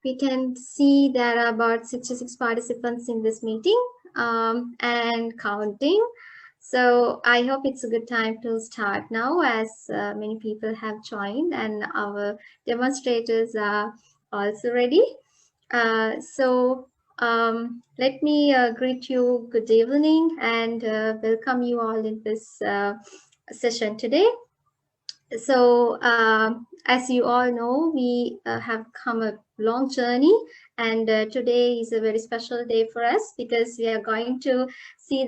we can see there are about 66 participants in this meeting and counting. So I hope it's a good time to start now, as many people have joined and our demonstrators are also ready. Let me greet you good evening and welcome you all in this session today. So as you all know, we have come a long journey, and today is a very special day for us because we are going to see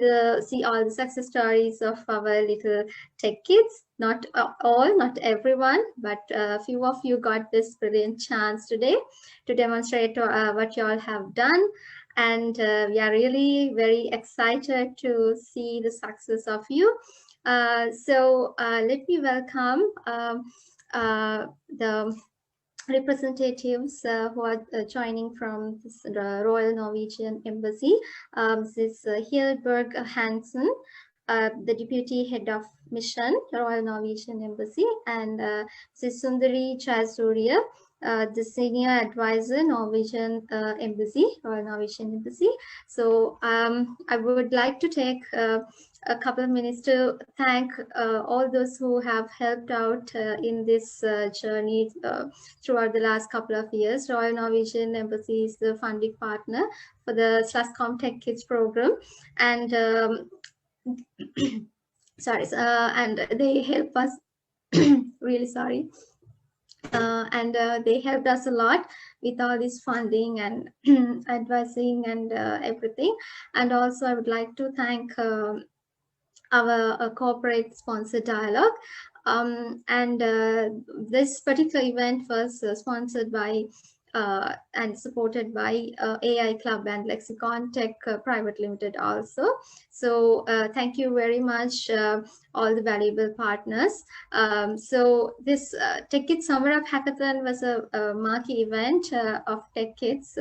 all the success stories of our little tech kids. Not all, not everyone, but a few of you got this brilliant chance today to demonstrate what you all have done. And we are really very excited to see the success of you. Let me welcome the representatives who are joining from the Royal Norwegian Embassy. This is Hilberg Hansen, the Deputy Head of Mission, Royal Norwegian Embassy, and this Sundari Chasuria, the Senior Advisor, Norwegian Embassy, Royal Norwegian Embassy. So I would like to take a couple of minutes to thank all those who have helped out in this journey throughout the last couple of years. Royal Norwegian Embassy is the funding partner for the SLASSCOM TechKids program, and and they help us. Really sorry. And they helped us a lot with all this funding and advising and everything. And also I would like to thank our corporate sponsor Dialogue. This particular event was sponsored by and supported by AI Club and Lexicon Tech Private Limited also. So thank you very much, all the valuable partners. So this TechKids Summer Up Hackathon was a marquee event of TechKids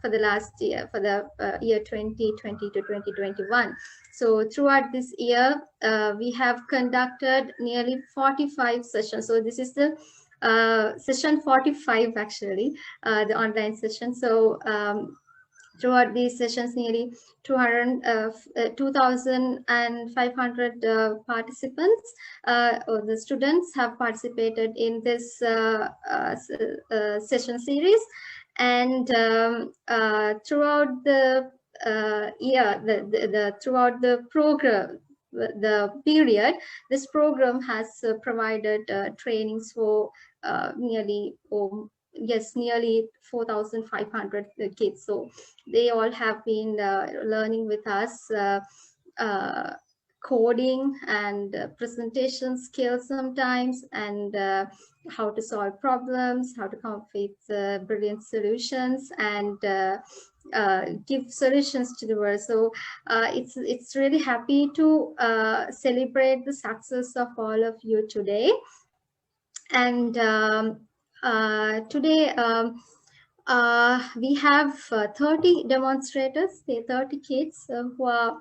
for the last year, for the year 2020 to 2021. So throughout this year, we have conducted nearly 45 sessions. So this is the session 45 actually, the online session. So throughout these sessions, nearly 2,500 participants or the students have participated in this session series. And throughout the year, throughout the program, the period, this program has provided trainings for nearly 4,500 kids. So they all have been learning with us coding and presentation skills sometimes, and how to solve problems, how to come up with brilliant solutions, and give solutions to the world. So it's really happy to celebrate the success of all of you today. And today we have 30 demonstrators, 30 kids who are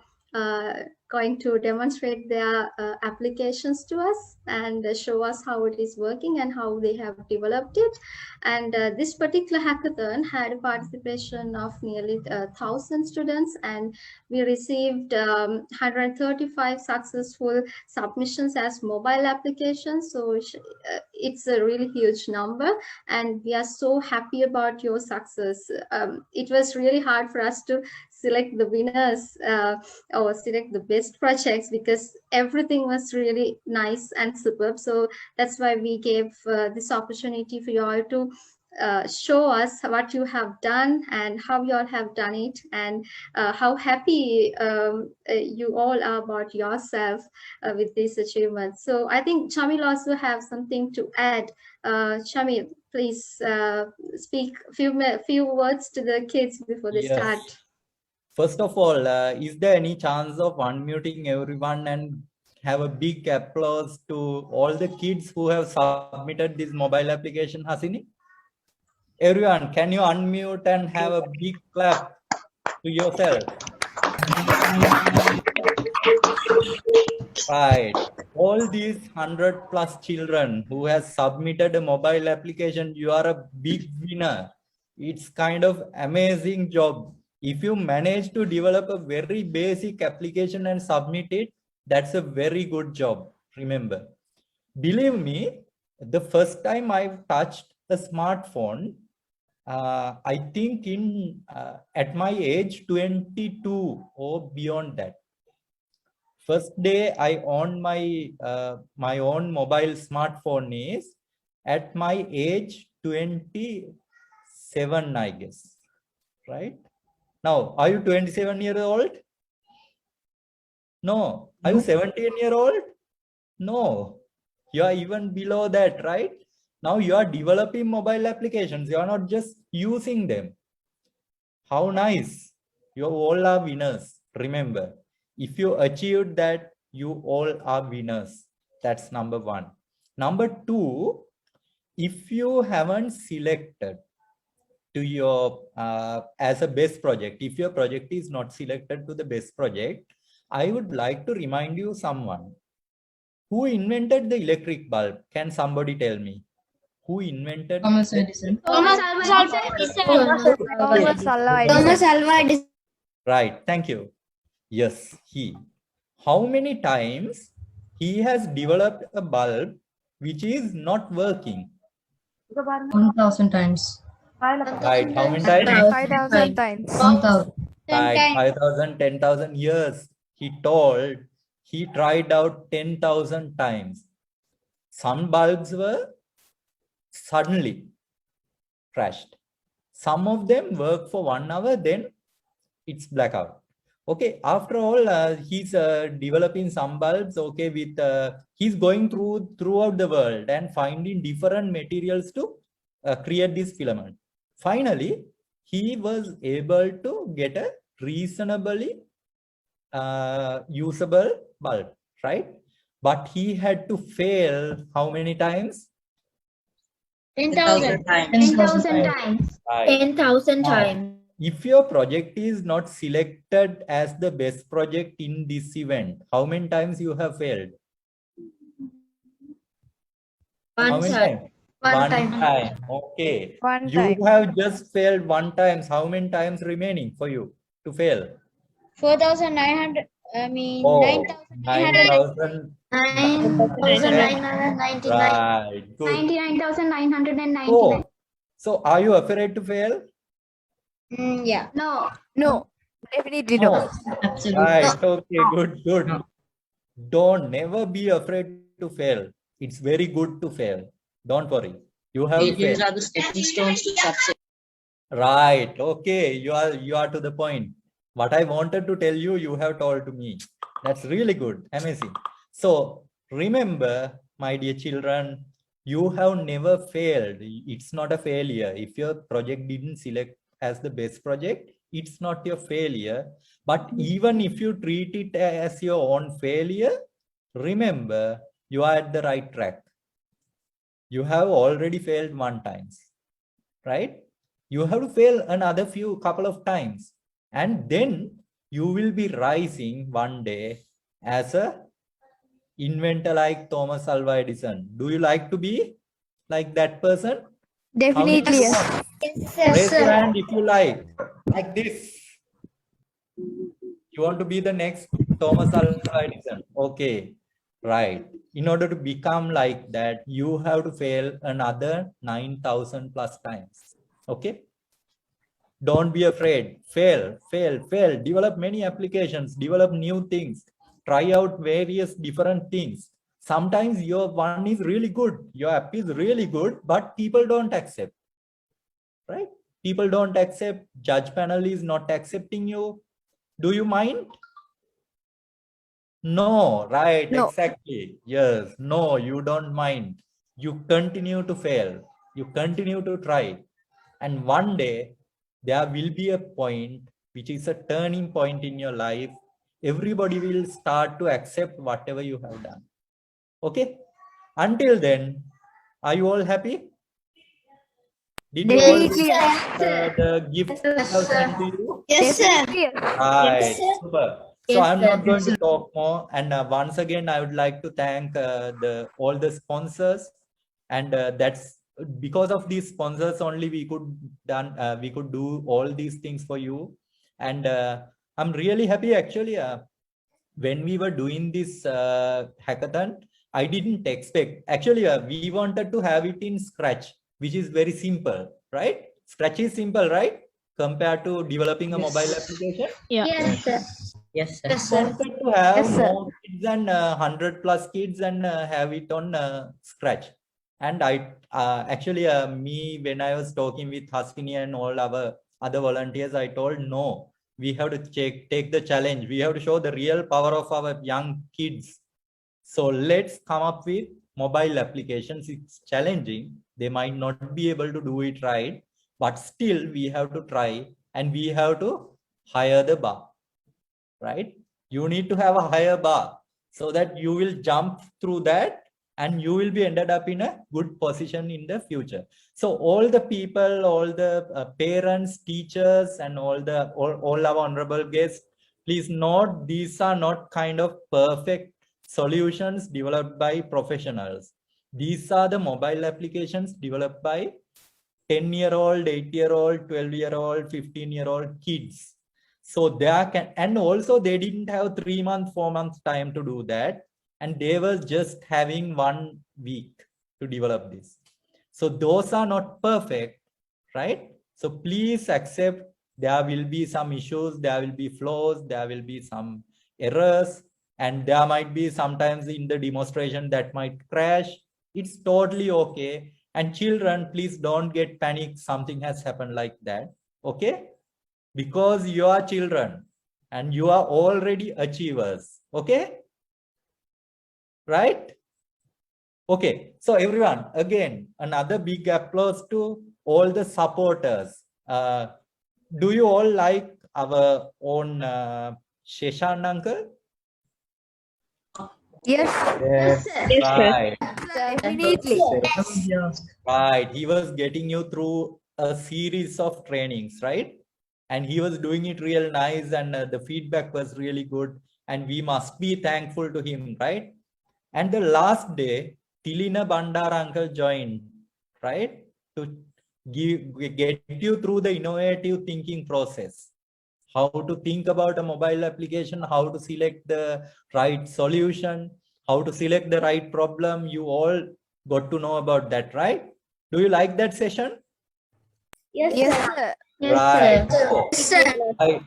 going to demonstrate their applications to us and show us how it is working and how they have developed it. And this particular hackathon had a participation of nearly 1,000 students, and we received 135 successful submissions as mobile applications. So it's a really huge number, and we are so happy about your success. It was really hard for us to select the winners or select the best projects because everything was really nice and superb. So that's why we gave this opportunity for you all to show us what you have done and how you all have done it, and how happy you all are about yourself with these achievements. So I think Shamil also have something to add. Shamil, please speak few words to the kids before they start. First of all, is there any chance of unmuting everyone and have a big applause to all the kids who have submitted this mobile application, Hasini? Everyone, can you unmute and have a big clap to yourself? Right. All these 100+ children who has submitted a mobile application, you are a big winner. It's kind of amazing job. If you manage to develop a very basic application and submit it, that's a very good job. Remember, believe me, the first time I've touched a smartphone, I think at my age 22 or beyond that. First day I owned my own mobile smartphone is at my age 27, I guess. Right? Now, are you 27-year old? No. Are you 17-year old? No. You are even below that, right? Now you are developing mobile applications. You are not just using them. How nice. You all are winners. Remember, if you achieved that, you all are winners. That's number one. Number two, if you haven't selected to your as a best project, if your project is not selected to the best project, I would like to remind you someone who invented the electric bulb. Can somebody tell me who invented Thomas Edison. Thomas Alva Edison. Thomas Alva Thomas Edison. Alva Edison. Right, thank you. Yes, he. How many times he has developed a bulb which is not working? 1,000 times. Right, how many times? 5,000 times. 1,000. Right, 5,000, 10,000 years. He told he tried out 10,000 times. Some bulbs were suddenly crashed. Some of them work for 1 hour, then it's blackout. Okay, after all, he's developing some bulbs. Okay, with he's going throughout the world and finding different materials to create this filament. Finally, he was able to get a reasonably usable bulb, right? But he had to fail how many times? 10,000 times. 10,000 times. Right. 10,000 Now, times. if your project is not selected as the best project in this event, how many times you have failed? How many times? One time. Okay. One You time. have just failed 1 time. How many times remaining for you to fail? 4,900. I mean, Oh, 9,900. 9,999. Right. Good. 99,999. Oh, so are you afraid to fail? Yeah. No. No, definitely no. Absolutely. Right. Okay. Good. Good. Don't never be afraid to fail. It's very good to fail. Don't worry. You have to fail. These are the stepping stones to success. Right. Okay. You are to the point. What I wanted to tell you, you have told to me. That's really good. Amazing. So remember, my dear children, you have never failed. It's not a failure. If your project didn't select as the best project, it's not your failure. But even if you treat it as your own failure, remember, you are at the right track. You have already failed 1 time, right? You have to fail another couple of times, and then you will be rising one day as a inventor like Thomas Alva Edison. Do you like to be like that person? Definitely How many yes. want? Yes, Raise your sir. hand if you like this. You want to be the next Thomas Alva Edison? Okay, right. In order to become like that, you have to fail another 9,000 plus times. Okay. Don't be afraid. Fail. Develop many applications. Develop new things. Try out various different things. Sometimes your one is really good. Your app is really good, but people don't accept. Right? People don't accept. Judge panel is not accepting you. Do you mind? No, right, No. exactly. Yes, no, you don't mind. You continue to fail. You continue to try. And one day, there will be a point, which is a turning point in your life. Everybody will start to accept whatever you have done. Okay? Until then, are you all happy? Did you all Definitely yes. the gift I have sent to you? Yes, sir. Definitely yes. Right, super. So Yes, I'm sir. not going to talk more. And once again, I would like to thank all the sponsors. And that's because of these sponsors only we could do all these things for you. And I'm really happy actually. When we were doing this hackathon, I didn't expect. Actually, we wanted to have it in Scratch, which is very simple, right? Scratch is simple, right? Compared to developing a mobile application. Yeah. Yes, sir. Yes, sir. Yes, We sir. wanted to have Yes, sir. more kids and 100+ kids and have it on Scratch. And I actually, me, when I was talking with Haskini and all our other volunteers, I told no, we have to take the challenge. We have to show the real power of our young kids. So let's come up with mobile applications. It's challenging. They might not be able to do it right, but still we have to try and we have to hire the bar, right? You need to have a higher bar so that you will jump through that and you will be ended up in a good position in the future. So all the people, all the parents, teachers, and all our honorable guests, please note these are not kind of perfect solutions developed by professionals. These are the mobile applications developed by 10-year-old, 8-year-old, 12-year-old, 15-year-old kids. So and also they didn't have 3 months, 4 months time to do that. And they were just having 1 week to develop this. So those are not perfect, right? So please accept there will be some issues, there will be flaws, there will be some errors, and there might be sometimes in the demonstration that might crash. It's totally okay. And children, please don't get panic. Something has happened like that. Okay? Because you are children and you are already achievers. Okay? Right? Okay. So everyone, again, another big applause to all the supporters. Do you all like our own Sheshan uncle? Yes, Yes, Yes, sir. right. definitely. Right. He was getting you through a series of trainings, right? And he was doing it real nice and the feedback was really good. And we must be thankful to him, right? And the last day, Tilina Bandar uncle joined, right? To get you through the innovative thinking process. How to think about a mobile application, how to select the right solution, how to select the right problem. You all got to know about that, right? Do you like that session? Yes, Yes, sir. sir. Right. Sir.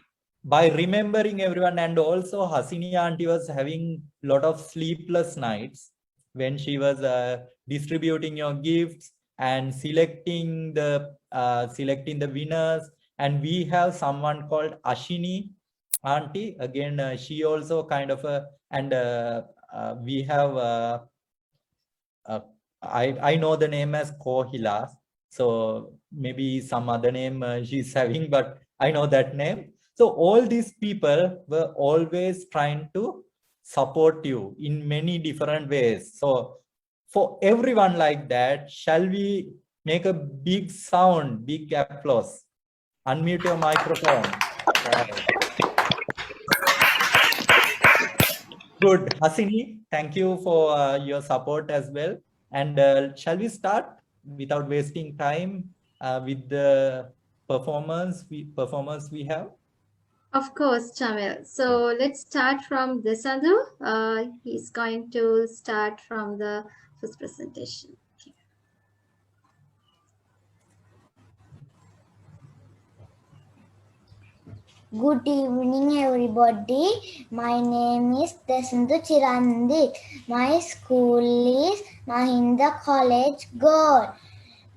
By remembering everyone, and also Hasini auntie was having a lot of sleepless nights when she was distributing your gifts and selecting the winners. And we have someone called Ashini auntie. Again, she also kind of we have I know the name as Kohila, so maybe some other name she's having, but I know that name. So all these people were always trying to support you in many different ways. So for everyone like that, shall we make a big sound, big applause? Unmute your microphone. Right. Good. Hasini, thank you for your support as well. And shall we start without wasting time with the performance we have? Of course, Chamil. So let's start from Desandu. He's going to start from the first presentation. Okay. Good evening, everybody. My name is Desandu Chirandi. My school is Mahinda College, Gore.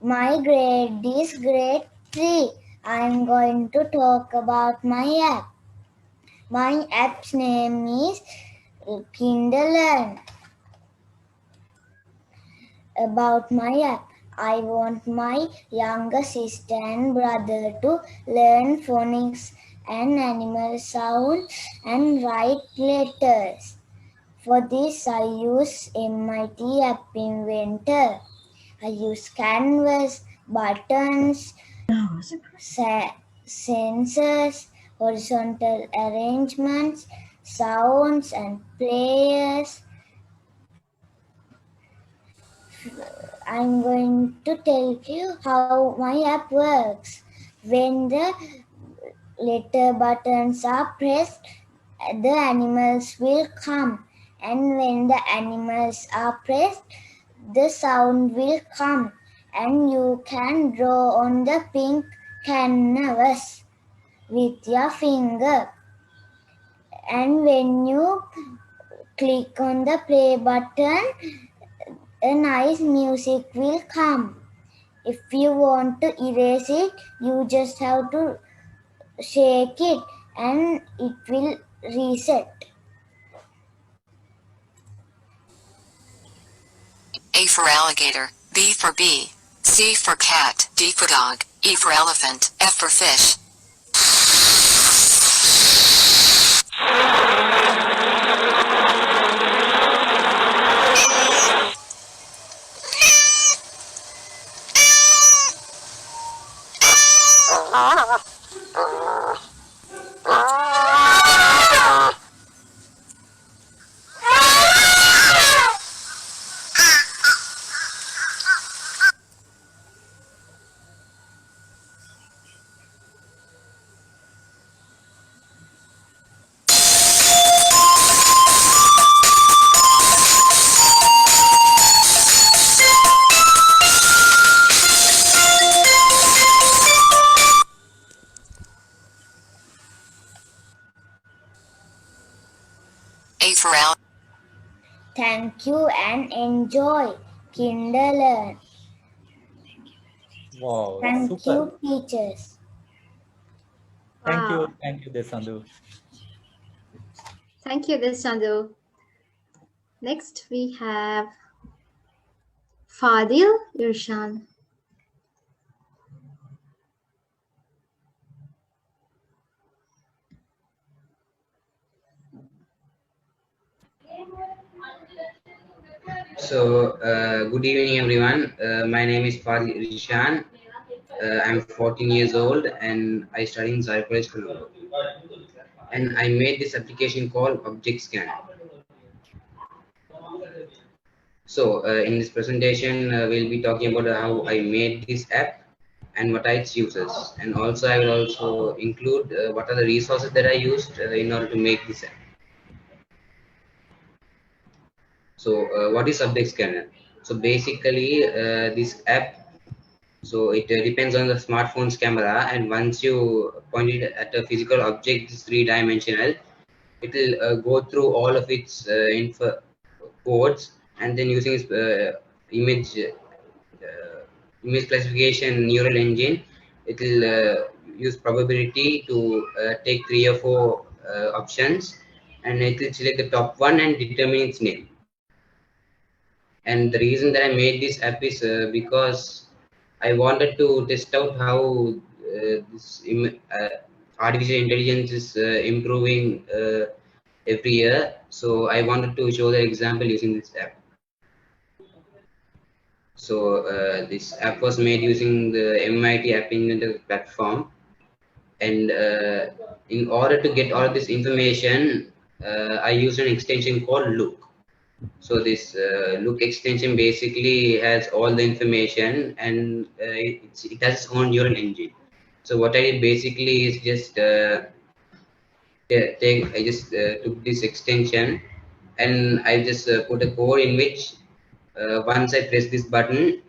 My grade is grade 3. I am going to talk about my app. My app's name is Kindle. About my app, I want my younger sister and brother to learn phonics and animal sounds and write letters. For this, I use MIT App Inventor. I use canvas, buttons, sensors, horizontal arrangements, sounds and players, I'm going to tell you how my app works. When the letter buttons are pressed, the animals will come, and when the animals are pressed, the sound will come, and you can draw on the pink canvas with your finger. And when you click on the play button, a nice music will come. If you want to erase it, you just have to shake it and it will reset. A for alligator, B for bee, C for cat, D for dog, E for elephant, F for fish. A for al. Thank you and enjoy. Kinderlearn. Wow, Thank super. you, teachers. Wow. Thank you, Desandu. Thank you, Desandu. Next, we have Fadil Irshan. So, good evening, everyone. My name is Fadil Rishan. I'm 14 years old and I study in Zai College, Colombo. And I made this application called Object Scanner. So, in this presentation, we'll be talking about how I made this app and what are its uses. And also, I will also include what are the resources that I used in order to make this app. So, what is Object Scanner? So, basically, this app. So it depends on the smartphone's camera, and once you point it at a physical object, it's three-dimensional. It will go through all of its info codes, and then using its image classification neural engine, it will use probability to take 3 or 4 options, and it will select the top one and determine its name. And the reason that I made this app is because I wanted to test out how artificial intelligence is improving every year. So I wanted to show the example using this app. So this app was made using the MIT App Inventor platform. And in order to get all of this information, I used an extension called Look. So this Look extension basically has all the information, and it has its own neural engine. So what I did basically is just I just took this extension and I just put a code in which once I press this button,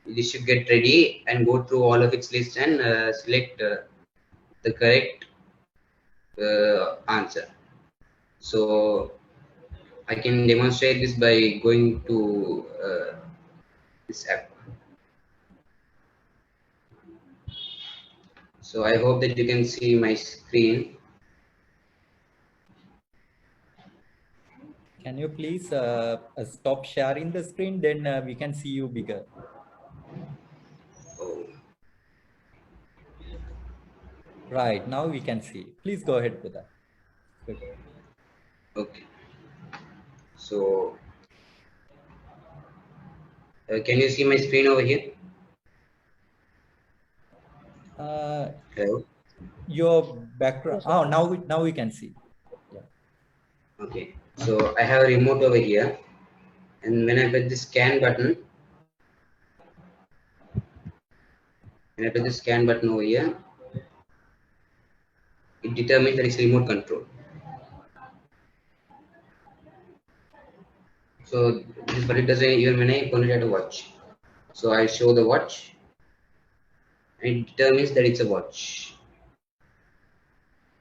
this should get ready and go through all of its lists and select the correct answer. So I can demonstrate this by going to this app. So I hope that you can see my screen. Can you please stop sharing the screen? Then we can see you bigger. Oh. Right, now we can see. Please go ahead with that. Good. Okay. So can you see my screen over here? Hello. Your background. Oh, now we can see. Yeah. Okay. So I have a remote over here, and when I press the scan button, And I press the scan button over here. It determines that it's remote control. So this is what it does even when I point it at a watch. So I show the watch, and it determines that it's a watch.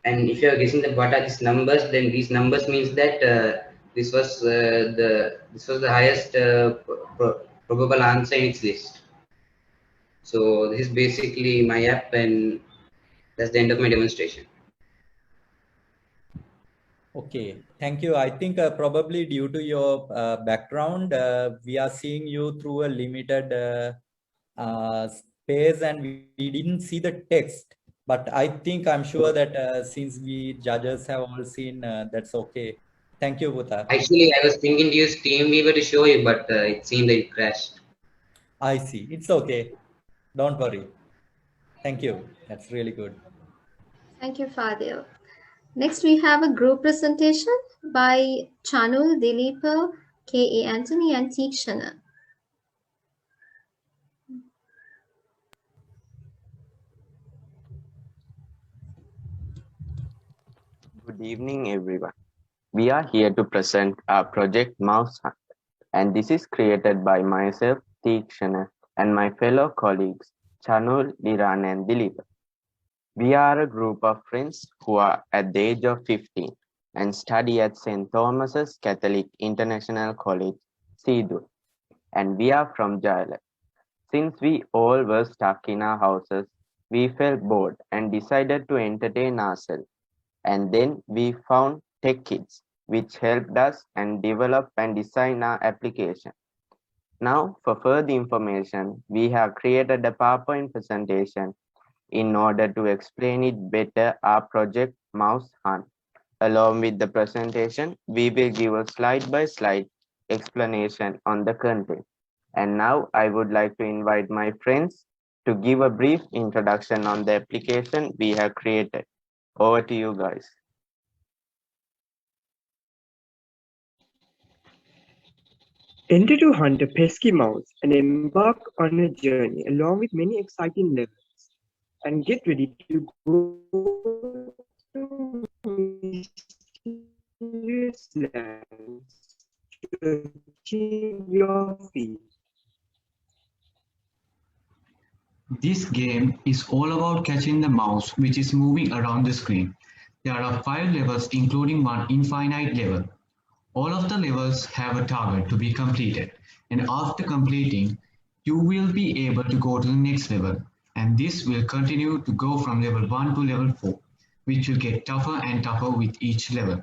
And if you are guessing that what are these numbers, then these numbers means that this was the highest probable answer in its list. So this is basically my app, and that's the end of my demonstration. Okay, thank you. I think probably due to your background, we are seeing you through a limited space and we didn't see the text. But I think I'm sure that since we judges have all seen, that's okay. Thank you, Bhuta. Actually, I was thinking to use TeamViewer to show you, but it seemed that it crashed. I see. It's okay. Don't worry. Thank you. That's really good. Thank you, Fadil. Next, we have a group presentation by Chanul, Dileep, K.A. Anthony, and Tikshana. Good evening, everyone. We are here to present our project Mouse Hunt, and this is created by myself, Tikshana, and my fellow colleagues, Chanul, Liran, and Dilip. We are a group of friends who are at the age of 15 and study at St. Thomas's Catholic International College, Sidul, and we are from Jailat. Since we all were stuck in our houses, we felt bored and decided to entertain ourselves. And then we found TechKids, which helped us and develop and design our application. Now, for further information, we have created a PowerPoint presentation in order to explain it better our project Mouse Hunt. Along with the presentation, we will give a slide-by-slide explanation on the content. And now I would like to invite my friends to give a brief introduction on the application we have created. Over to you guys. Enter to hunt a pesky mouse and embark on a journey along with many exciting levels. And get ready to go to mysterious lands to achieve your feet. This game is all about catching the mouse which is moving around the screen. There are 5 levels including one infinite level. All of the levels have a target to be completed, and after completing, you will be able to go to the next level, and this will continue to go from level 1 to level 4, which will get tougher and tougher with each level.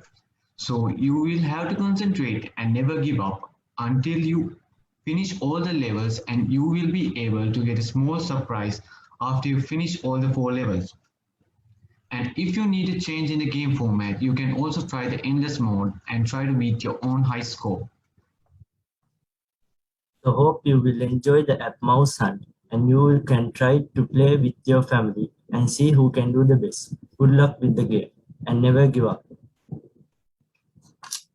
So you will have to concentrate and never give up until you finish all the levels, and you will be able to get a small surprise after you finish all the 4 levels. And if you need a change in the game format, you can also try the endless mode and try to beat your own high score. So hope you will enjoy the app Mouse Hunt and you can try to play with your family and see who can do the best. Good luck with the game and never give up.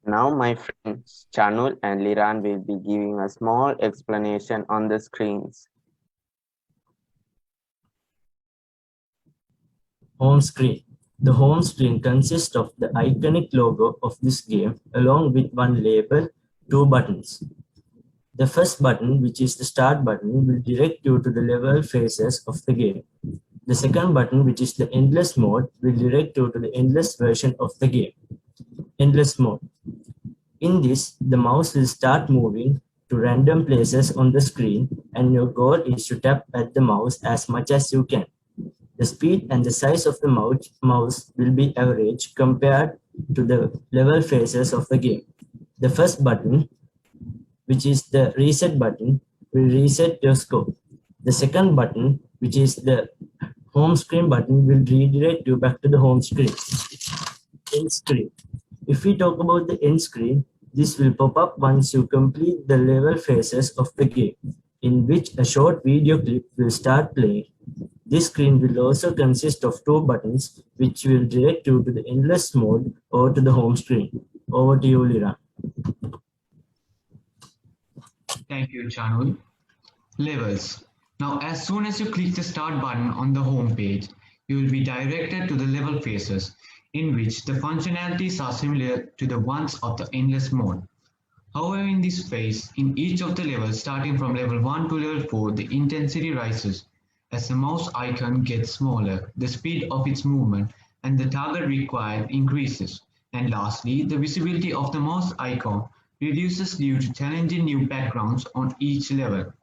Now my friends Chanul and Liran will be giving a small explanation on the screens. Home screen. The home screen consists of the iconic logo of this game along with one label, 2 buttons. The first button, which is the start button, will direct you to the level phases of the game. The second button, which is the endless mode, will direct you to the endless version of the game. Endless mode. In this, the mouse will start moving to random places on the screen and your goal is to tap at the mouse as much as you can. The speed and the size of the mouse will be average compared to the level phases of the game. The first button, which is the reset button, will reset your score. The second button, which is the home screen button, will redirect you back to the home screen. End screen. If we talk about the end screen, this will pop up once you complete the level phases of the game, in which a short video clip will start playing. This screen will also consist of 2 buttons, which will direct you to the endless mode or to the home screen. Over to you, Lira. Thank you, Chanul. Levels. Now, as soon as you click the start button on the home page, you will be directed to the level phases, in which the functionalities are similar to the ones of the endless mode. However, in this phase, in each of the levels starting from level 1 to level 4, the intensity rises as the mouse icon gets smaller, the speed of its movement and the target required increases, and lastly, the visibility of the mouse icon reduces due to challenging new backgrounds on each level.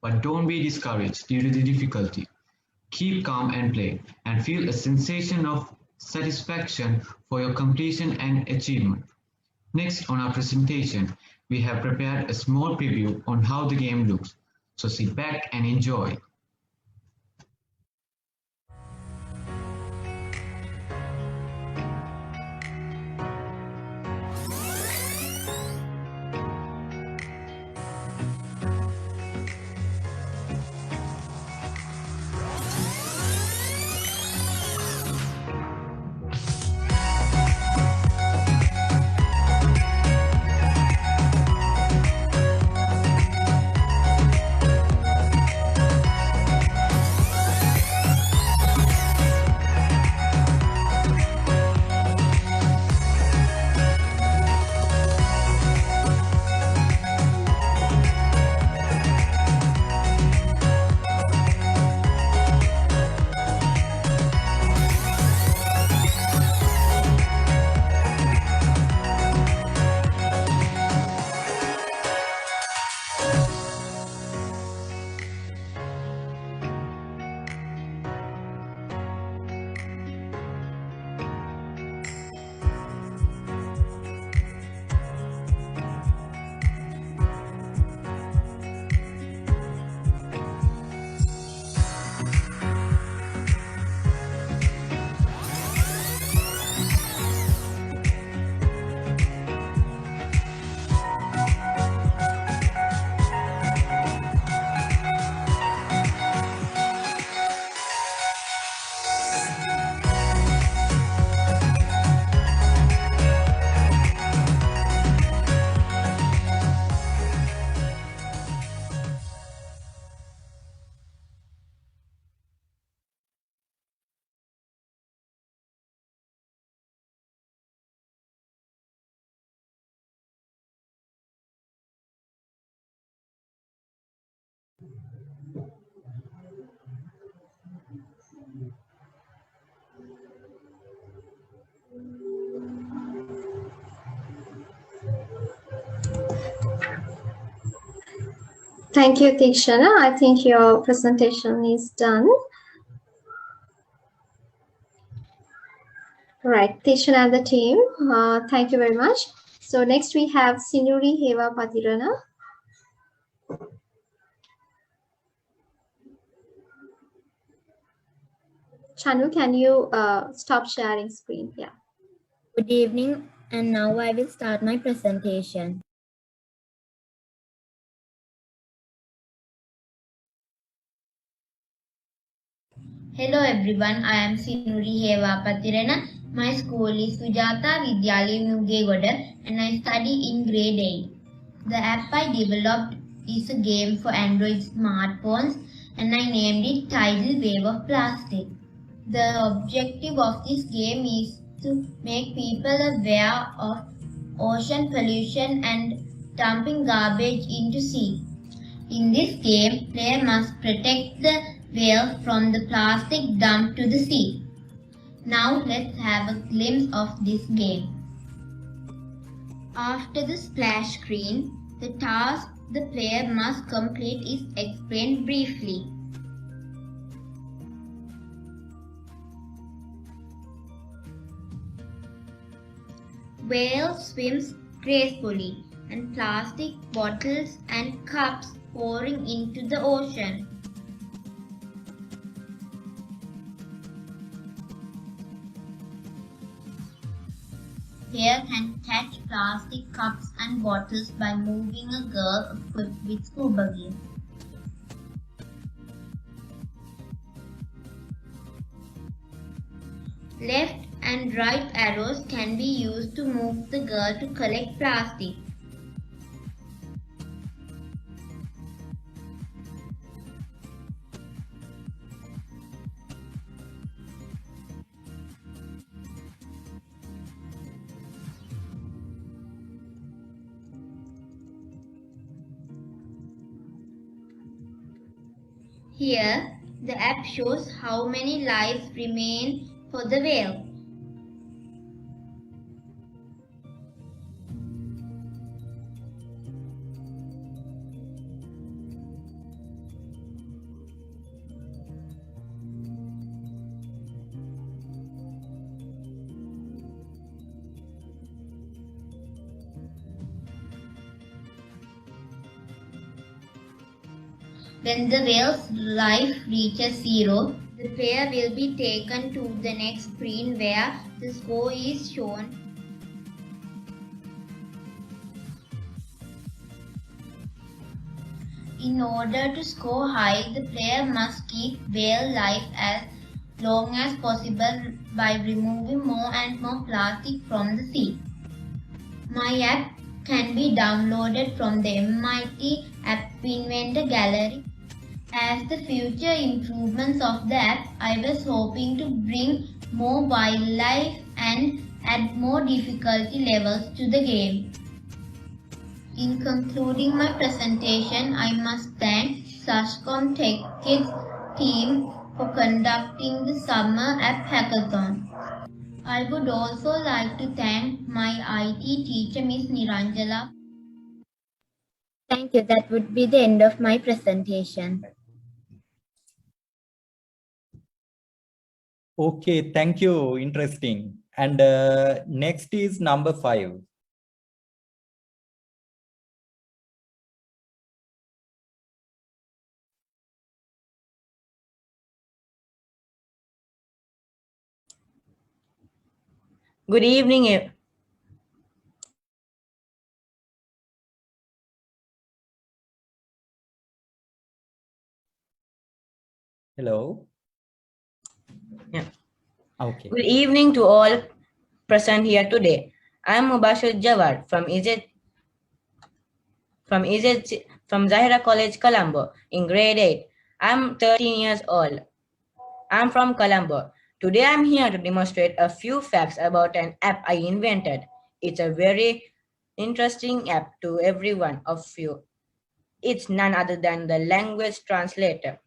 But don't be discouraged due to the difficulty. Keep calm and play, and feel a sensation of satisfaction for your completion and achievement. Next on our presentation, we have prepared a small preview on how the game looks, so sit back and enjoy. Thank you, Tikshana. I think your presentation is done. Right, Tikshana and the team, thank you very much. So next we have Sinuri Heva Patirana. Chanu, can you stop sharing screen? Yeah. Good evening, and now I will start my presentation. Hello everyone, I am Sinuri Heva Patirana. My school is Sujata Vidyalaya Mugegoda and I study in grade 8. The app I developed is a game for Android smartphones and I named it Tidal Wave of Plastic. The objective of this game is to make people aware of ocean pollution and dumping garbage into sea. In this game, player must protect the whale from the plastic dumped to the sea. Now let's have a glimpse of this game. After the splash screen, the task the player must complete is explained briefly. Whale swims gracefully and plastic bottles and cups pouring into the ocean. Player can catch plastic cups and bottles by moving a girl equipped with scuba gear. Left and right arrows can be used to move the girl to collect plastic. Here, the app shows how many lives remain for the whale. When the whale's life reaches zero, the player will be taken to the next screen where the score is shown. In order to score high, the player must keep whale life as long as possible by removing more and more plastic from the sea. My app can be downloaded from the MIT App Inventor Gallery. As the future improvements of the app, I was hoping to bring more wildlife and add more difficulty levels to the game. In concluding my presentation, I must thank SLASSCOM TechKids team for conducting the Summer App Hackathon. I would also like to thank my IT teacher, Ms. Niranjala. Thank you. That would be the end of my presentation. Okay, thank you. Interesting. And next is number 5. Good evening. Hello. Yeah. Okay. Good evening to all present here today. I am Mubashir Jawad from Zahira College, Colombo, in grade 8. I am 13 years old. I am from Colombo. Today I am here to demonstrate a few facts about an app I invented. It's a very interesting app to every one of you. It's none other than the language translator.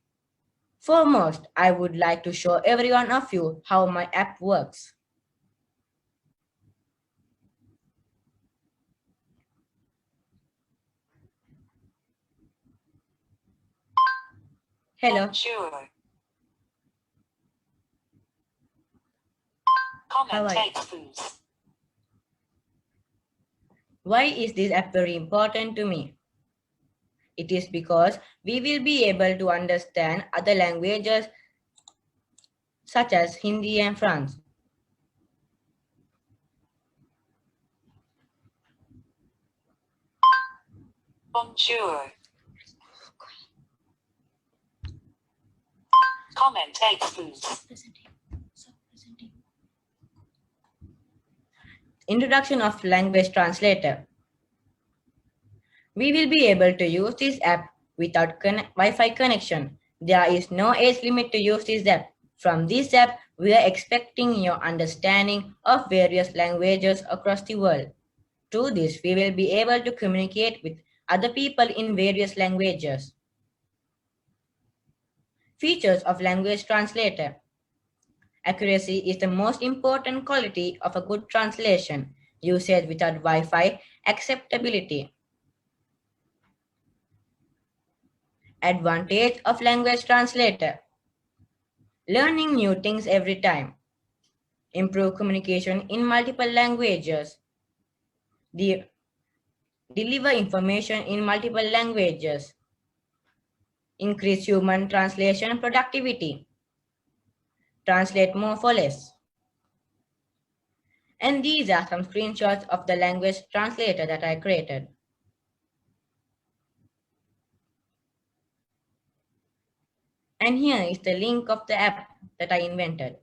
Foremost, I would like to show every one of you how my app works. Hello. Bonjour. How are you? Commentate, please. Why is this app very important to me? It is because we will be able to understand other languages such as Hindi and French. Bonjour. Commentate, please. Introduction of language translator. We will be able to use this app without Wi-Fi connection. There is no age limit to use this app. From this app, we are expecting your understanding of various languages across the world. Through this, we will be able to communicate with other people in various languages. Features of language translator. Accuracy is the most important quality of a good translation. Usage without Wi-Fi. Acceptability. Advantage of language translator. Learning new things every time. Improve communication in multiple languages. Deliver information in multiple languages. Increase human translation productivity. Translate more for less. And these are some screenshots of the language translator that I created. And here is the link of the app that I invented.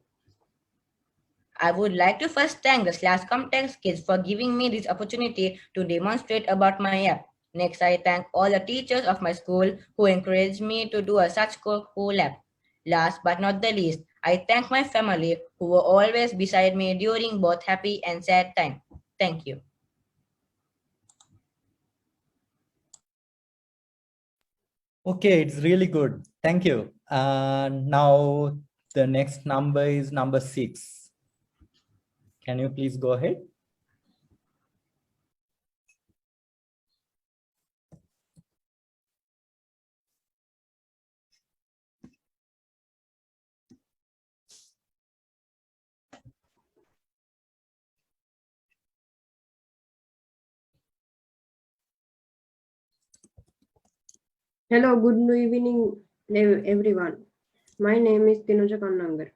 I would like to first thank the SLASSCOM TechKids for giving me this opportunity to demonstrate about my app. Next, I thank all the teachers of my school who encouraged me to do such cool app. Last but not the least, I thank my family who were always beside me during both happy and sad times. Thank you. Okay, it's really good. Thank you. Now the next number is number 6. Can you please go ahead? Hello, good evening, everyone. My name is Tinuja Kannangar.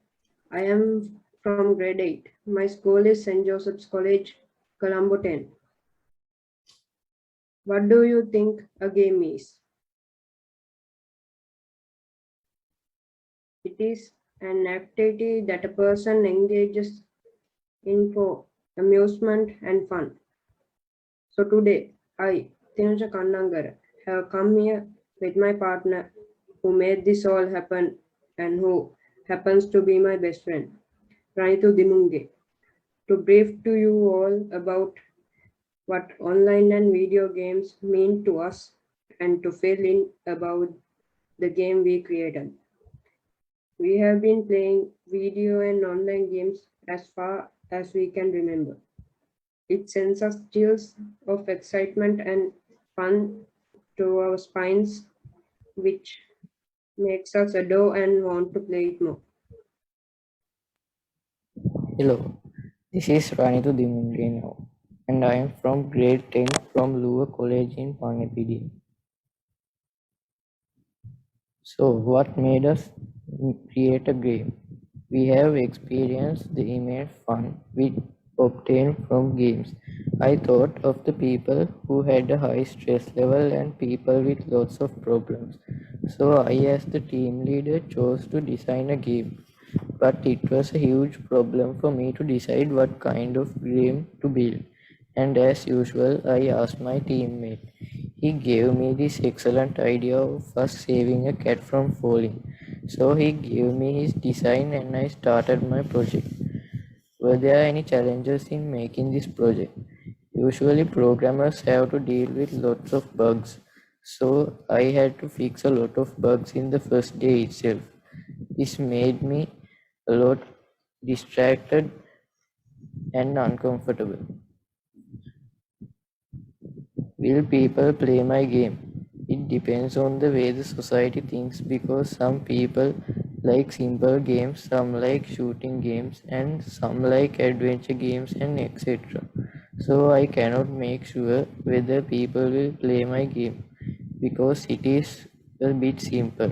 I am from grade 8. My school is St. Joseph's College, Colombo 10. What do you think a game is? It is an activity that a person engages in for amusement and fun. So today, I, Tinuja Kannangar, have come here with my partner who made this all happen and who happens to be my best friend, Ranitu Dimunge, to brief to you all about what online and video games mean to us and to fill in about the game we created. We have been playing video and online games as far as we can remember. It sends us chills of excitement and fun to our spines, which makes us adore and want to play it more. Hello, this is Ranitu Dimundrino, and I am from grade 10 from Lower College in Pangapidi. So, what made us create a game? We have experienced the immense fun we obtained from games. I thought of the people who had a high stress level and people with lots of problems. So, I, as the team leader, chose to design a game. But it was a huge problem for me to decide what kind of game to build. And as usual, I asked my teammate. He gave me this excellent idea of us saving a cat from falling. So he gave me his design and I started my project. Were there any challenges in making this project? Usually programmers have to deal with lots of bugs. So I had to fix a lot of bugs in the first day itself. This made me a lot distracted and uncomfortable. Will people play my game? It depends on the way the society thinks because some people like simple games, some like shooting games, and some like adventure games and etc. So I cannot make sure whether people will play my game because it is a bit simple.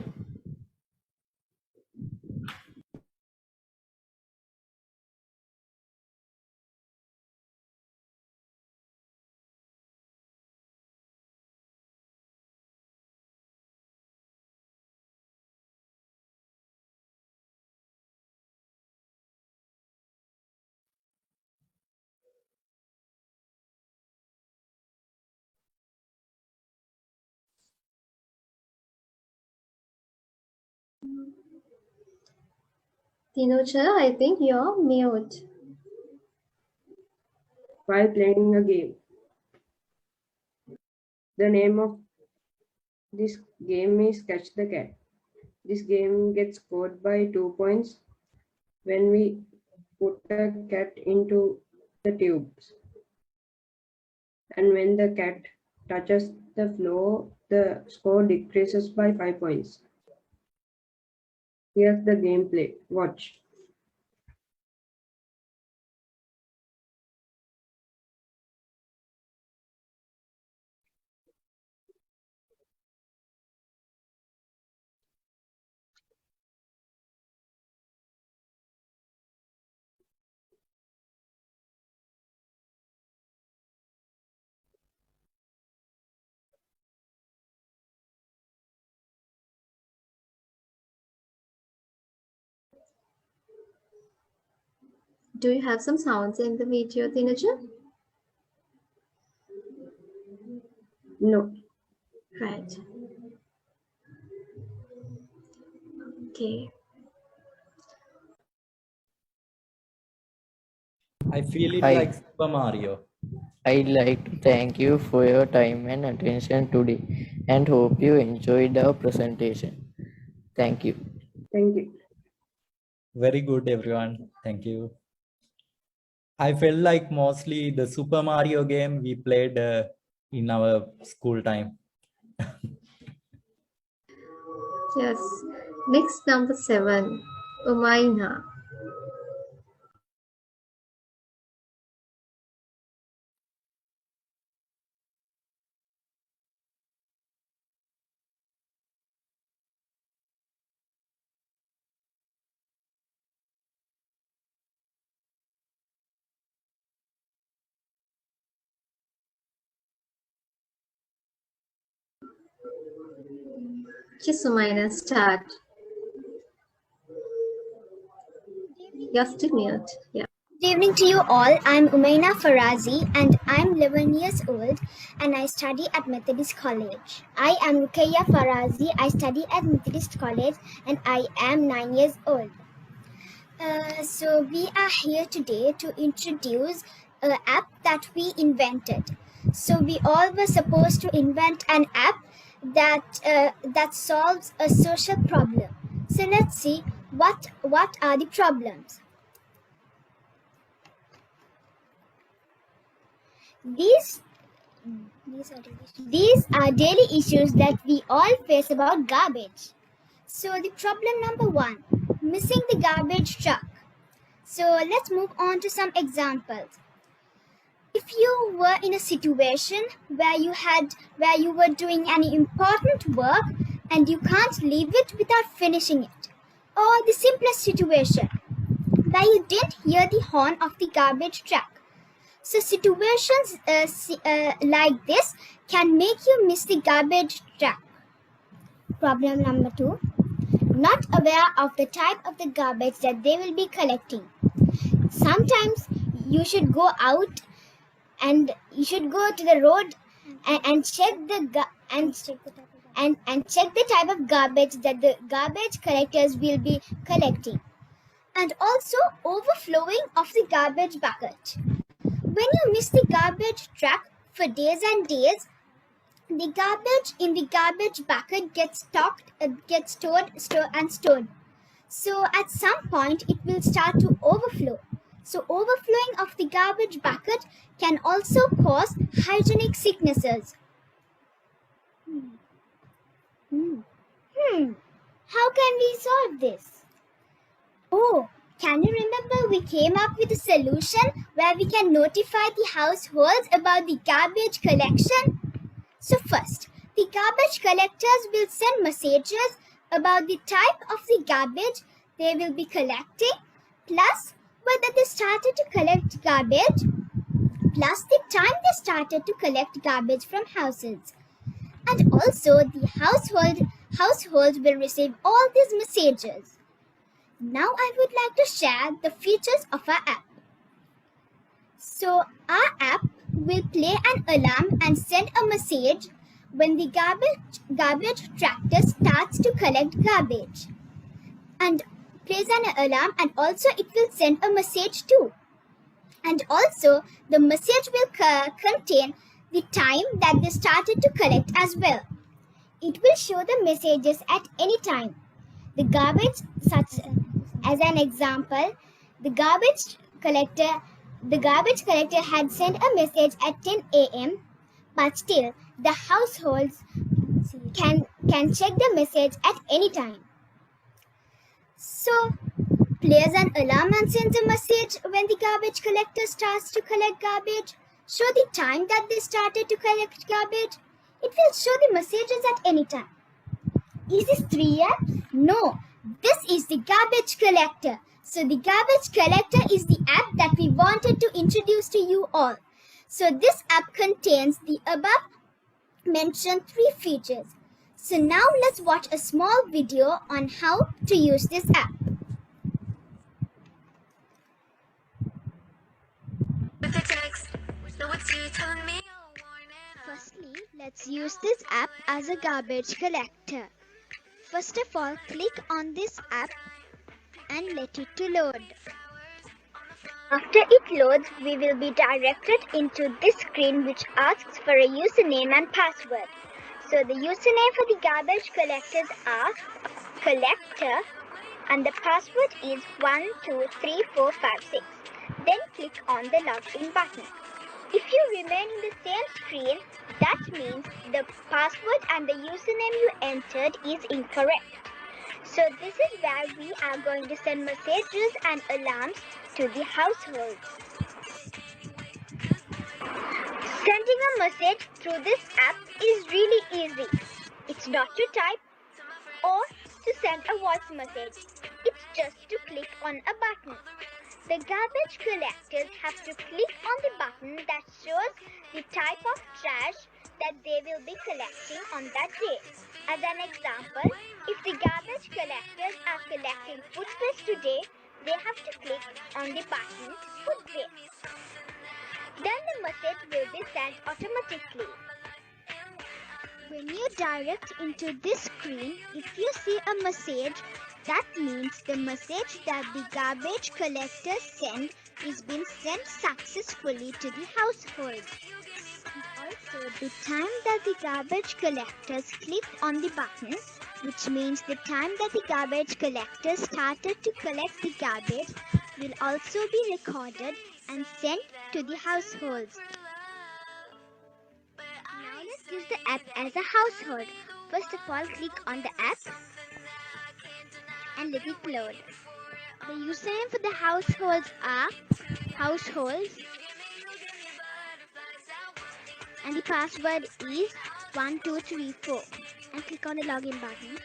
Tinuja, I think you're mute. While playing a game. The name of this game is Catch the Cat. This game gets scored by 2 points when we put a cat into the tubes. And when the cat touches the floor, the score decreases by 5 points. Here's the gameplay. Watch. Do you have some sounds in the video, Tinuja? No. Right. Okay. I feel it Hi. like Super Mario. I'd like to thank you for your time and attention today and hope you enjoyed our presentation. Thank you. Thank you. Very good, everyone. Thank you. I felt like mostly the Super Mario game we played in our school time. Yes. Next, number 7, Umaina. Umaina, start. You're still mute. Yeah. Good evening to you all. I'm Umaina Farazi and I'm 11 years old and I study at Methodist College. I am Rukaya Farazi. I study at Methodist College and I am 9 years old. So we are here today to introduce an app that we invented. So we all were supposed to invent an app that solves a social problem. So let's see what are the problems. These are daily issues that we all face about garbage. So the problem number 1, missing the garbage truck. So let's move on to some examples. If you were in a situation where you were doing any important work and you can't leave it without finishing it, or the simplest situation where you didn't hear the horn of the garbage truck. So situations like this can make you miss the garbage truck. Problem number 2, not aware of the type of the garbage that they will be collecting. Sometimes you should go out and you should go to the road and check check the type of garbage that the garbage collectors will be collecting. And also overflowing of the garbage bucket. When you miss the garbage truck for days and days, the garbage in the garbage bucket gets stored. So at some point it will start to overflow. So overflowing of the garbage bucket can also cause hygienic sicknesses. How can we solve this? Oh, can you remember we came up with a solution where we can notify the households about the garbage collection? So first, the garbage collectors will send messages about the type of the garbage they will be collecting, plus whether they started to collect garbage, plus the time they started to collect garbage from houses. And also the households will receive all these messages. Now I would like to share the features of our app. So our app will play an alarm and send a message when the garbage tractor starts to collect garbage. And plays an alarm and also it will send a message too. And also the message will contain the time that they started to collect as well. It will show the messages at any time. The garbage, such as an example, the garbage collector had sent a message at 10 a.m. but still the households can check the message at any time. So plays an alarm and sends a message when the garbage collector starts to collect garbage. Show the time that they started to collect garbage. It will show the messages at any time. Is this 3 apps? No, this is the garbage collector. So the garbage collector is the app that we wanted to introduce to you all. So this app contains the above mentioned 3 features. So now let's watch a small video on how to use this app. Firstly, let's use this app as a garbage collector. First of all, click on this app and let it to load. After it loads, we will be directed into this screen which asks for a username and password. So the username for the garbage collectors are collector and the password is 123456. Then click on the login button. If you remain in the same screen, that means the password and the username you entered is incorrect. So this is where we are going to send messages and alarms to the household. Sending a message through this app is really easy. It's not to type or to send a voice message. It's just to click on a button. The garbage collectors have to click on the button that shows the type of trash that they will be collecting on that day. As an example, if the garbage collectors are collecting food waste today, they have to click on the button food waste. Then the message will be sent automatically. When you direct into this screen, if you see a message, that means the message that the garbage collectors send is been sent successfully to the household. And also the time that the garbage collectors clicked on the button, which means the time that the garbage collectors started to collect the garbage, will also be recorded and sent to the households. Now let's use the app as a household. First of all, click on the app and let it load. The username for the households are households and the password is 1234 and click on the login button.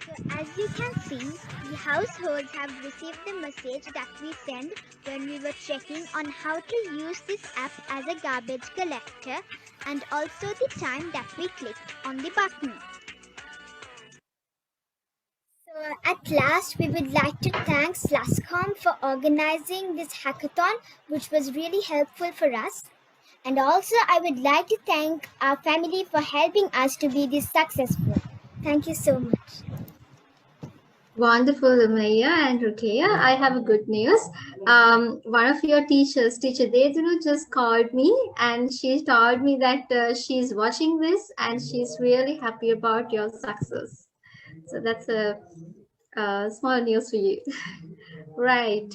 So as you can see, the households have received the message that we sent when we were checking on how to use this app as a garbage collector and also the time that we clicked on the button. So at last, we would like to thank SLASSCOM for organizing this hackathon, which was really helpful for us. And also, I would like to thank our family for helping us to be this successful. Thank you so much. Wonderful, Maya and Rukia. I have a good news. One of your teachers, Teacher Dezunu, just called me and she told me that she's watching this and she's really happy about your success. So that's a small news for you. Right.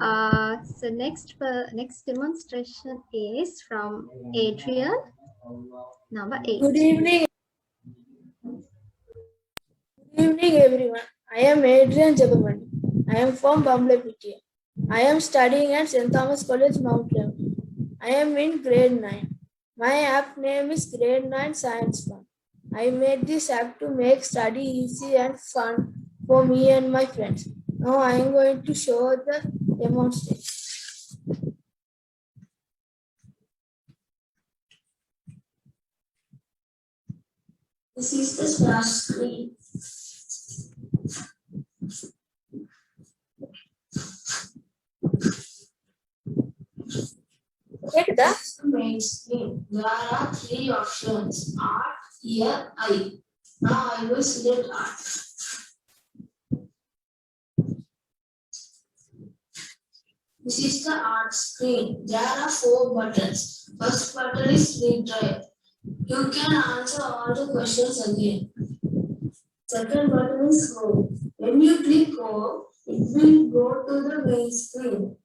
So next demonstration is from Adrian, number 8. Good evening. Good evening, everyone. I am Adrian Jagabani. I am from Bamblapitiya. I am studying at St. Thomas College, Mount Lebanon. I am in grade 9. My app name is Grade 9 Science Fun. I made this app to make study easy and fun for me and my friends. Now I am going to show the demonstration. This is the splash screen. Check the main screen. There are 3 options: art, here, I. Now I will select art. This is the art screen. There are 4 buttons. First button is retry. You can answer all the questions again. Second button is go. When you click go, it will go to the main screen.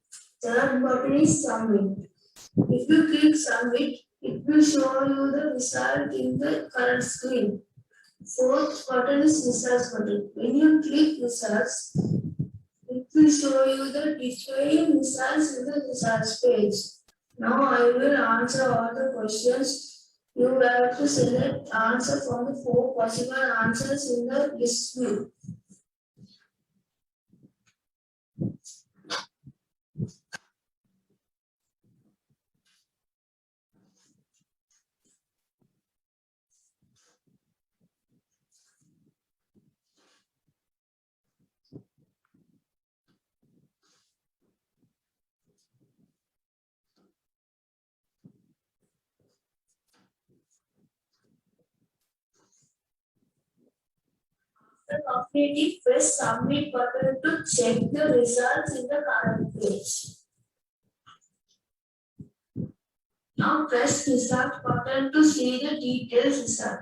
Third button is submit. If you click submit, it will show you the result in the current screen. Fourth button is results button. When you click results, it will show you the displaying results in the results page. Now I will answer all the questions. You have to select answer from the 4 possible answers in the list view. After completing, press submit button to check the results in the current page. Now press result button to see the detailed result.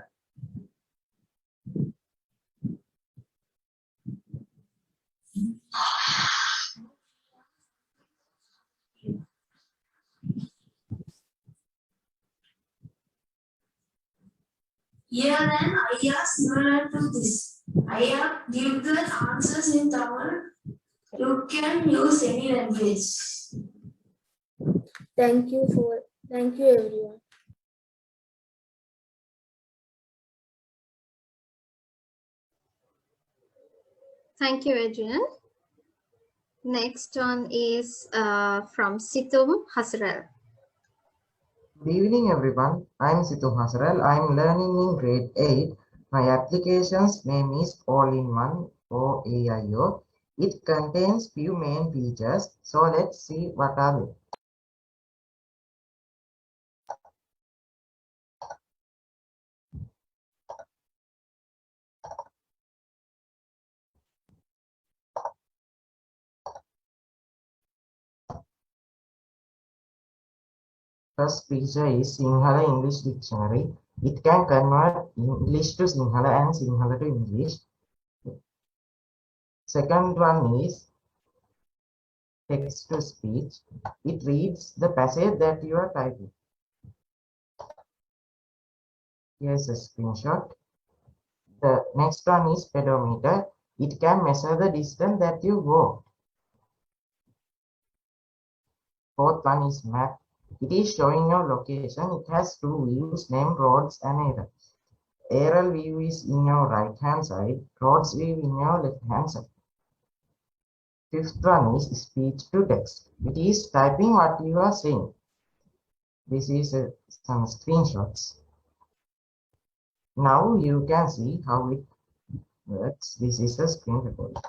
Here then I ask similar to this. I have give the answers in Tamil. You can use any language. Thank you everyone. Thank you, Adrian. Next one is from Situm Hasrel. Good evening, everyone. I'm Situ Hasral. I'm learning in grade 8. My application's name is All-in-One or AIO. It contains few main features. So let's see what are they. First feature is Sinhala English Dictionary. It can convert English to Sinhala and Sinhala to English. Second one is text to speech. It reads the passage that you are typing. Here's a screenshot. The next one is pedometer. It can measure the distance that you walk. Fourth one is map. It is showing your location. It has two views named roads and aerial. Aerial view is in your right hand side. Roads view in your left hand side. Fifth one is speech to text. It is typing what you are saying. This is some screenshots. Now you can see how it works. This is a screen recording.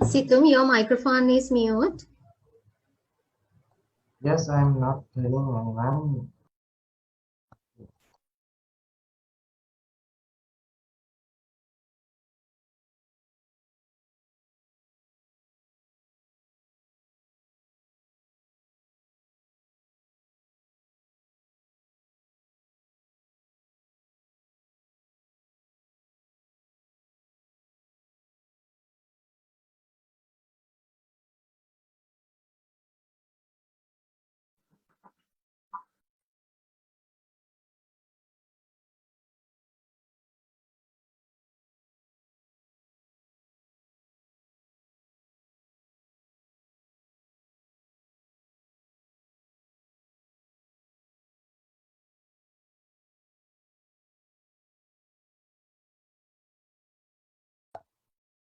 Situm, your microphone is mute. Yes, I'm not telling anyone.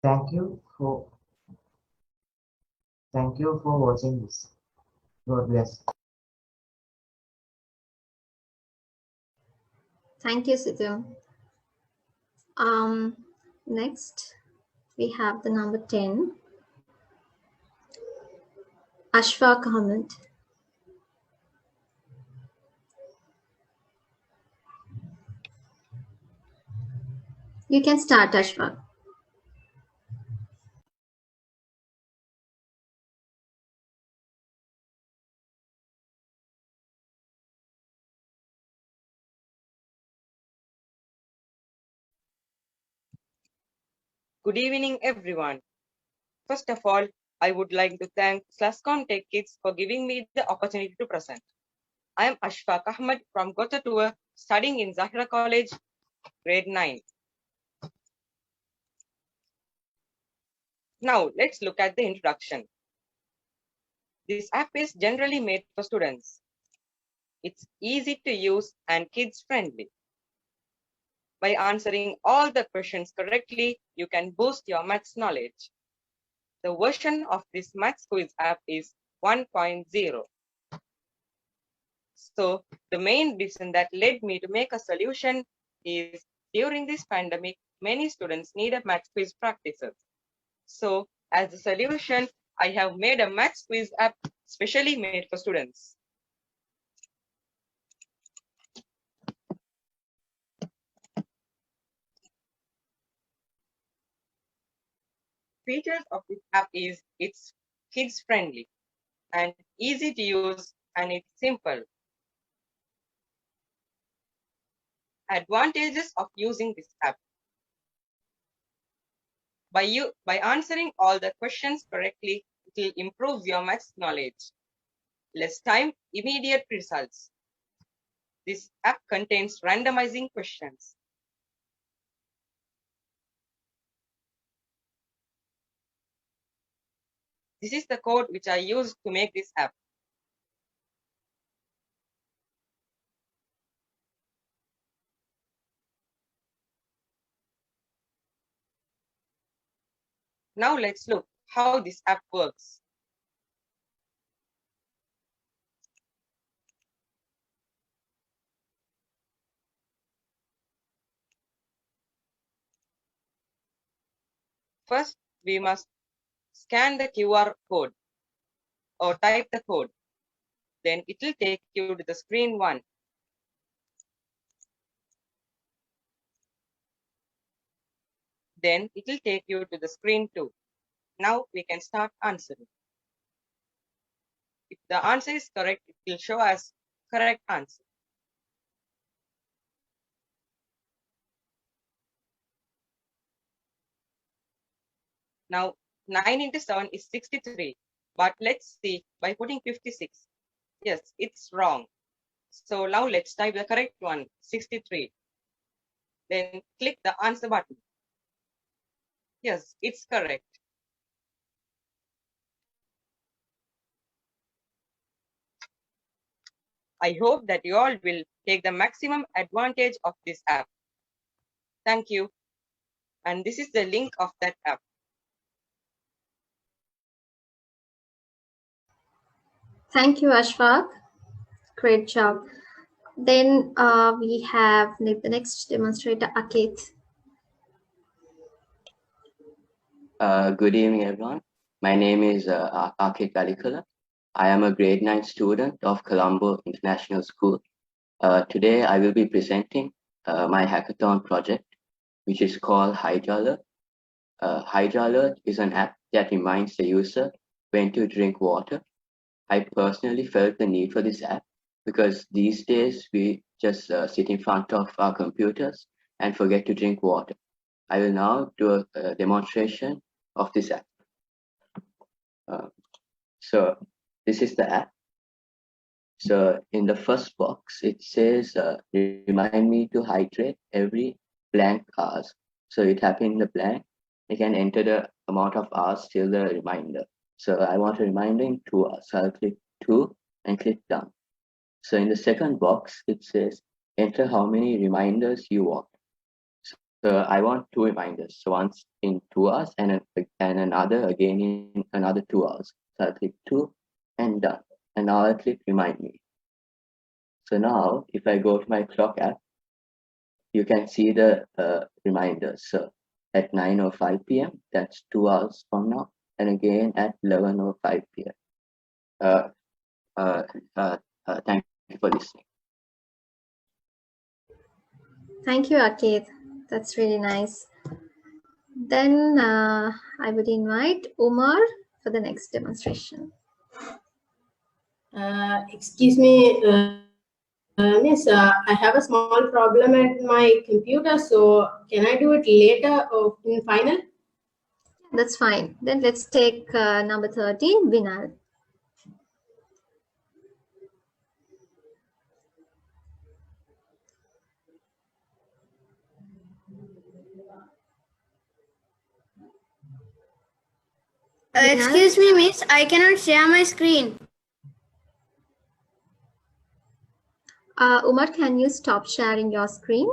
Thank you for watching this. God bless. Thank you, Situm. Next, we have the number 10. Ashfaq Ahmed. You can start, Ashfaq. Good evening, everyone. First of all, I would like to thank SLASSCOM TechKids for giving me the opportunity to present. I am Ashfaq Ahmed from Gotatua, studying in Zahra College, grade 9. Now, let's look at the introduction. This app is generally made for students. It's easy to use and kids-friendly. By answering all the questions correctly, you can boost your maths knowledge. The version of this maths quiz app is 1.0. So the main reason that led me to make a solution is during this pandemic, many students need a maths quiz practices. So as a solution, I have made a maths quiz app specially made for students. Features of this app is it's kids friendly and easy to use, and it's simple. Advantages of using this app. By answering all the questions correctly, it will improve your maths knowledge. Less time, immediate results. This app contains randomizing questions. This is the code which I used to make this app. Now let's look how this app works. First, we must scan the QR code or type the code. Then it will take you to the screen 1. Then it will take you to the screen 2. Now we can start answering. If the answer is correct, it will show us correct answer. Now 9 into 7 is 63. But let's see by putting 56. Yes, it's wrong. So now let's type the correct one, 63. Then click the answer button. Yes, it's correct. I hope that you all will take the maximum advantage of this app. Thank you. And this is the link of that app. Thank you, Ashfaq. Great job. Then we have the next demonstrator, Akit. Good evening, everyone. My name is Akit Galikala. I am a grade 9 student of Colombo International School. Today, I will be presenting my hackathon project, which is called Hydra Alert. Hydra Alert is an app that reminds the user when to drink water. I personally felt the need for this app because these days we just sit in front of our computers and forget to drink water. I will now do a demonstration of this app. So this is the app. So in the first box, it says, remind me to hydrate every blank hours. So it happened in the blank. You can enter the amount of hours till the reminder. So I want a reminder in 2 hours. So I'll click 2 and click done. So in the second box, it says, enter how many reminders you want. So I want 2 reminders. So once in 2 hours and another again in another 2 hours. So I'll click 2 and done. And now I'll click remind me. So now if I go to my clock app, you can see the reminders. So at 9:05 p.m., that's 2 hours from now. And again at 11:05 p.m. Thank you for listening. Thank you, Akeet. That's really nice. Then I would invite Umar for the next demonstration. Excuse me, Miss, I have a small problem at my computer, so can I do it later or in final? That's fine. Then let's take number 13, Vinal. Excuse me, miss, I cannot share my screen. Umar, can you stop sharing your screen?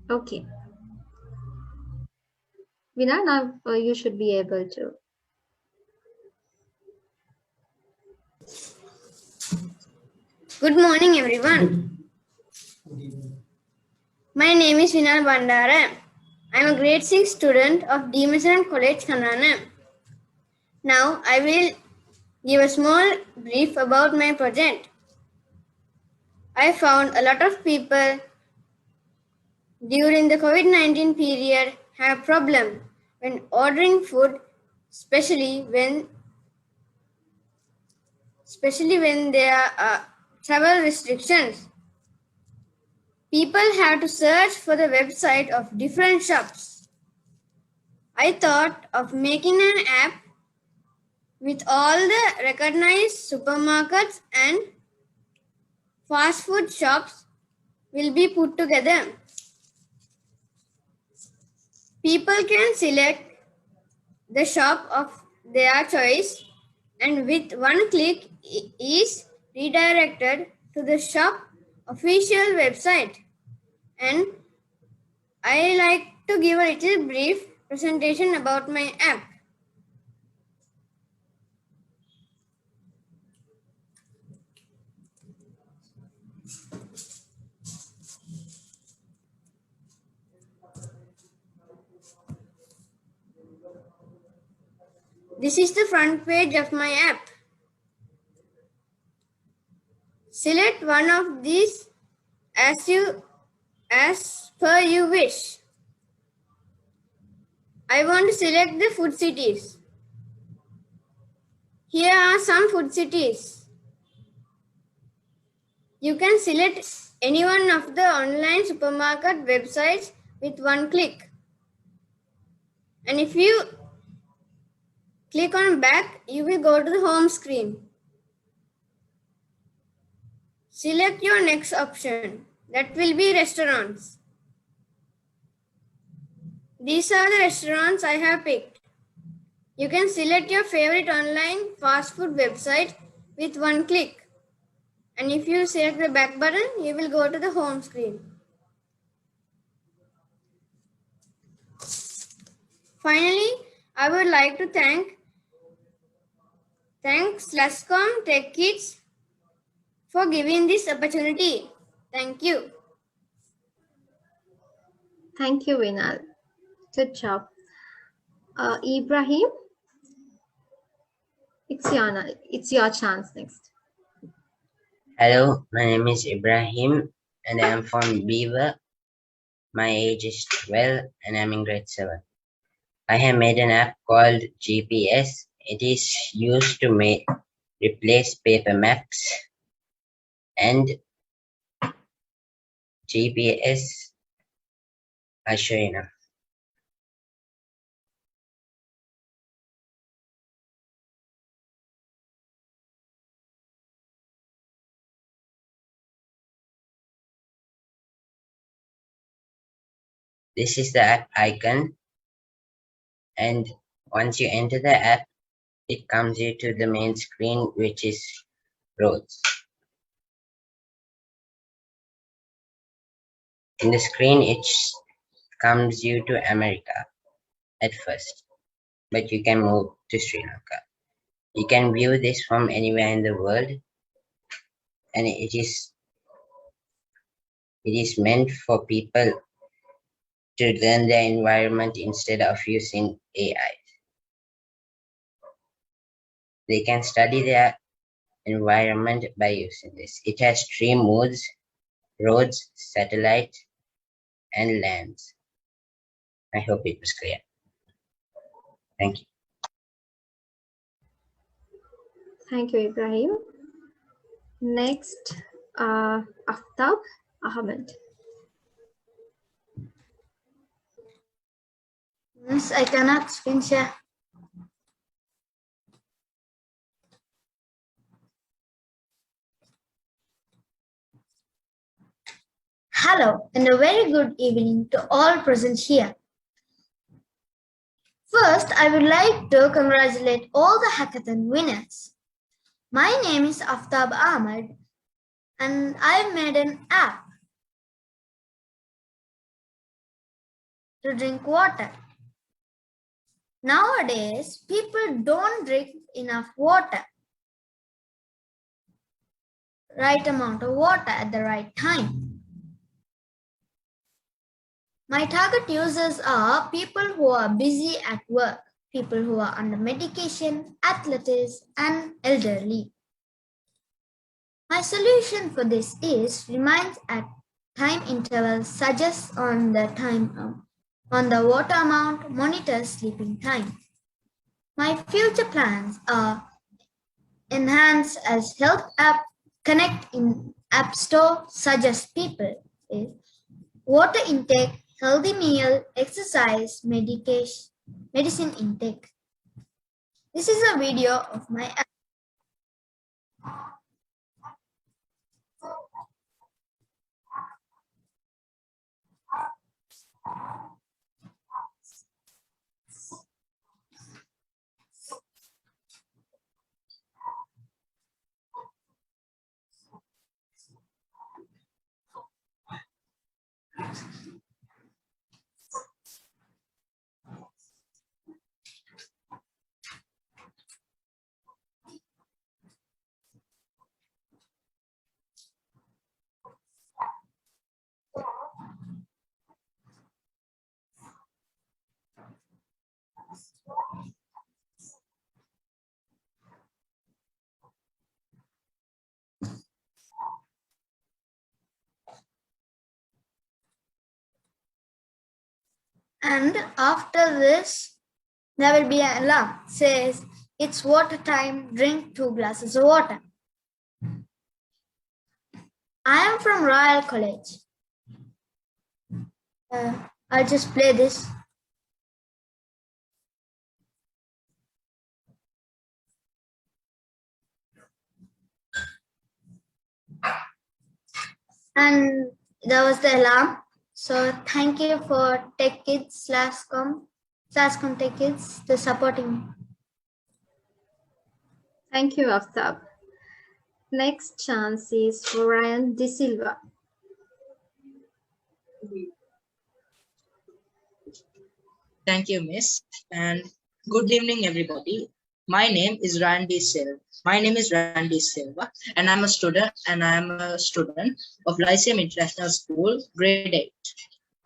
Okay. Vinal, now you should be able to. Good morning, everyone. My name is Vinal Bandara. I am a grade 6 student of Demesaram College, Kannana. Now, I will give a small brief about my project. I found a lot of people during the COVID-19 period have problem when ordering food, especially when there are travel restrictions. People have to search for the website of different shops. I thought of making an app with all the recognized supermarkets and fast food shops will be put together. People can select the shop of their choice and with one click is redirected to the shop official website. And I like to give a little brief presentation about my app. This is the front page of my app. Select one of these as per you wish. I want to select the food cities. Here are some food cities. You can select any one of the online supermarket websites with one click. And if you click on back, you will go to the home screen. Select your next option. That will be restaurants. These are the restaurants I have picked. You can select your favorite online fast food website with one click. And if you select the back button, you will go to the home screen. Finally, I would like to thank SLASSCOM TechKids for giving this opportunity. Thank you. Thank you, Vinal. Good job. Ibrahim, it's your chance next. Hello, my name is Ibrahim and I am from Beaver. My age is 12 and I'm in grade 7. I have made an app called GPS. It is used to replace paper maps and GPS. I'll show you now. This is the app icon, and once you enter the app, it comes you to the main screen, which is roads. In the screen, it comes you to America at first, but you can move to Sri Lanka. You can view this from anywhere in the world, and it is meant for people to learn their environment instead of using AI. They can study their environment by using this. It has 3 modes: roads, satellite, and lands. I hope it was clear. Thank you. Thank you, Ibrahim. Next, Aftab Ahmed. Yes, I cannot screen share. Hello, and a very good evening to all present here. First, I would like to congratulate all the hackathon winners. My name is Aftab Ahmed, and I made an app to drink water. Nowadays, people don't drink enough water, right amount of water at the right time. My target users are people who are busy at work, people who are under medication, athletes, and elderly. My solution for this is reminds at time intervals, suggests on the water amount, monitors sleeping time. My future plans are enhance as health app, connect in App Store, suggest people is water intake, healthy meal, exercise, medication, medicine intake. This is a video of my app. And after this, there will be an alarm says it's water time, drink 2 glasses of water. I am from Royal College. I'll just play this. And that was the alarm. So thank you for TechKids SLASSCOM TechKids to supporting me. Thank you, Aftab. Next chance is for Ryan De Silva. Thank you, Miss, and good evening, everybody. My name is Randy Silva. And I'm a student. Of Lyceum International School, grade 8.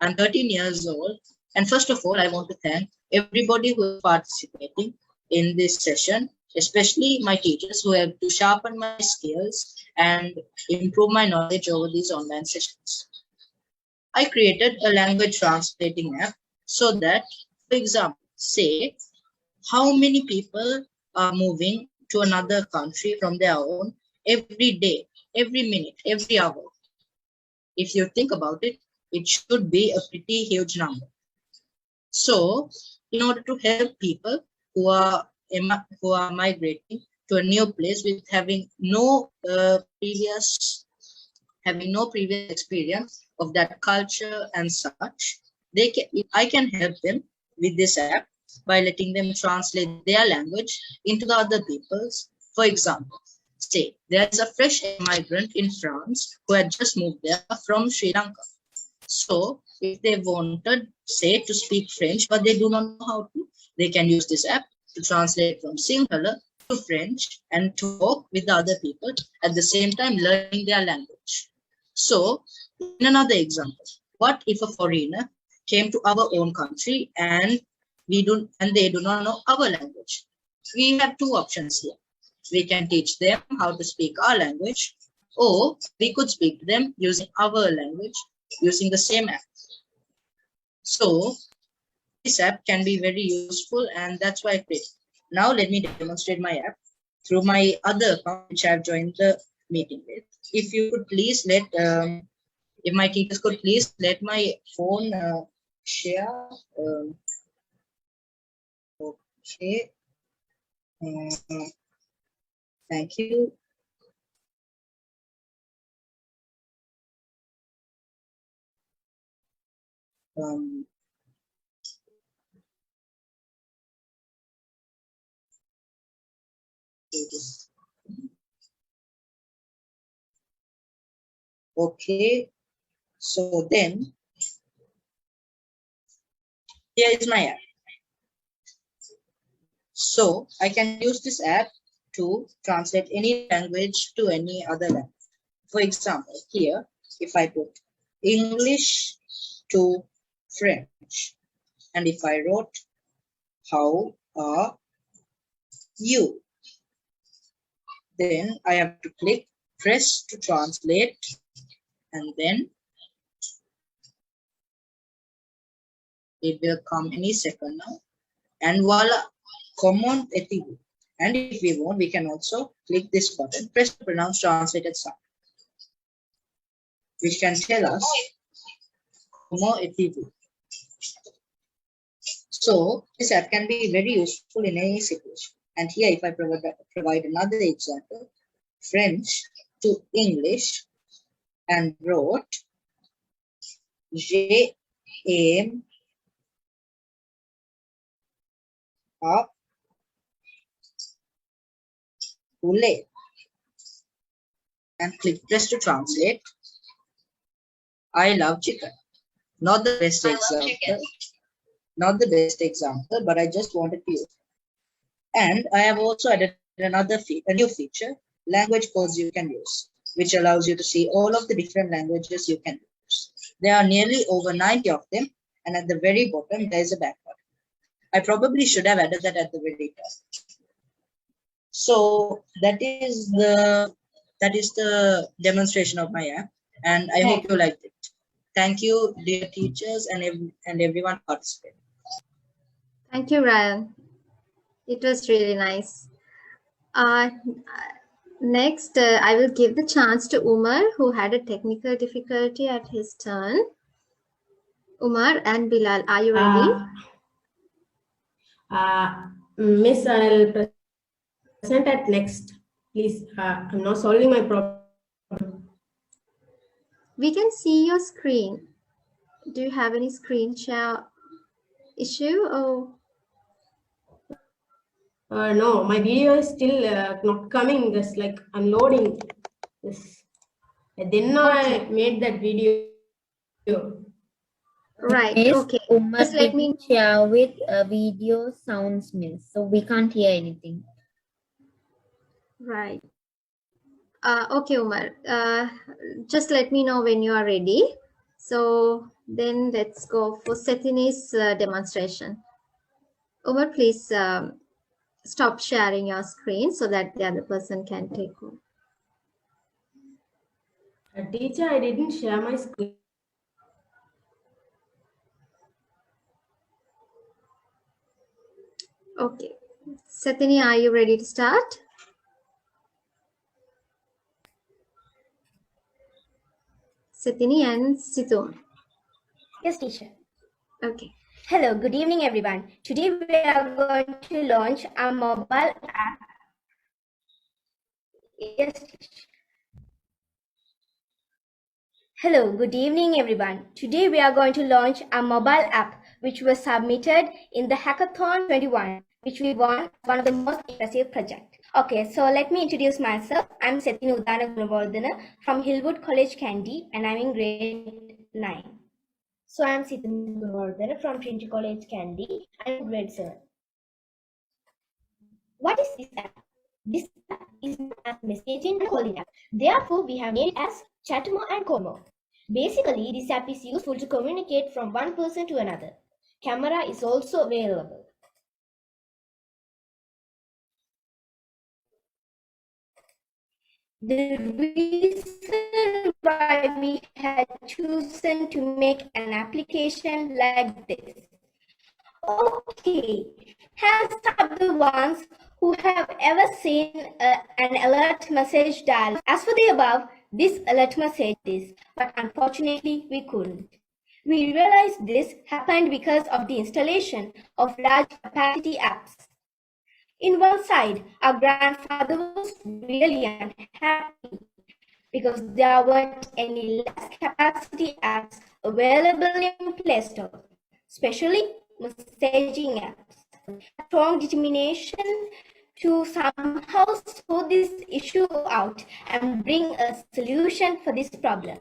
I'm 13 years old, and first of all, I want to thank everybody who is participating in this session, especially my teachers who have to sharpen my skills and improve my knowledge over these online sessions. I created a language translating app so that, for example, say how many people are moving to another country from their own every day, every minute, every hour. If you think about it, it should be a pretty huge number. So, in order to help people who are migrating to a new place with having no previous experience of that culture and such, I can help them with this app by letting them translate their language into the other people's. For example, say there is a fresh migrant in France who had just moved there from Sri Lanka. So if they wanted, say, to speak French, but they do not know how to, they can use this app to translate from Sinhala to French and talk with the other people at the same time learning their language. So in another example, what if a foreigner came to our own country and they do not know our language? We have two options here. We can teach them how to speak our language, or we could speak to them using our language using the same app. So this app can be very useful, and that's why I created. Now let me demonstrate my app through my other account which I've joined the meeting with. If you could please let, if my teachers could please let my phone share. Okay. Thank you. Okay, so then here is my app. So I can use this app to translate any language to any other language. For example, here, if I put English to French, and if I wrote, how are you? Then I have to click press to translate, and then it will come any second now. And voila, common etiquette. And if we want, we can also click this button, press to pronounce translated sound, which can tell us more etiquette. So this app can be very useful in any situation. And here, if I provide another example, French to English, and wrote j'aime à poulet, and click press to translate. I love chicken. Not the best example. Not the best example, but I just wanted to use it. And I have also added a new feature, language codes you can use, which allows you to see all of the different languages you can use. There are nearly over 90 of them, and at the very bottom there is a back button. I probably should have added that at the very top. So that is the demonstration of my app, and I hope you liked it. Thank you, dear teachers, and everyone participating. Thank you, Ryan. It was really nice. Next, I will give the chance to Umar, who had a technical difficulty at his turn. Umar and Bilal, are you ready? Miss, I'll present at next. Please, I'm not solving my problem. We can see your screen. Do you have any screen share issue? Oh. No, my video is still not coming. Just like I'm loading this. Then I made that video. Right. Miss, Okay. Umar Just let me didn't share with video sounds, miss, so we can't hear anything. Right. Okay, Umar. Just let me know when you are ready. So then let's go for Setini's demonstration. Umar, please stop sharing your screen so that the other person can take over. Teacher, I didn't share my screen. Okay. Setini, are you ready to start? Setini and Situm. Yes, teacher. Okay. Hello, good evening, everyone. Today we are going to launch our mobile app. Yes, teacher. Hello, good evening, everyone. Today we are going to launch a mobile app which was submitted in the Hackathon 21, which we won as one of the most impressive projects. Okay, so let me introduce myself. I'm Setini Udana Gunavardhana from Hillwood College, Kandy, and I'm in grade 9. So I'm Setini Gunavardhana from Trinity College, Kandy. I'm in grade 7. What is this app? This app is a messaging and calling app. Therefore, we have named it as Chatmo and Como. Basically, this app is useful to communicate from one person to another. Camera is also available. The reason why we had chosen to make an application like this. Okay, hands up the ones who have ever seen an alert message dial. As for the above, this alert message is, but unfortunately we couldn't. We realized this happened because of the installation of large capacity apps. In one side, our grandfather was really unhappy because there weren't any less capacity apps available in Play Store, especially messaging apps. Strong determination to somehow sort this issue out and bring a solution for this problem.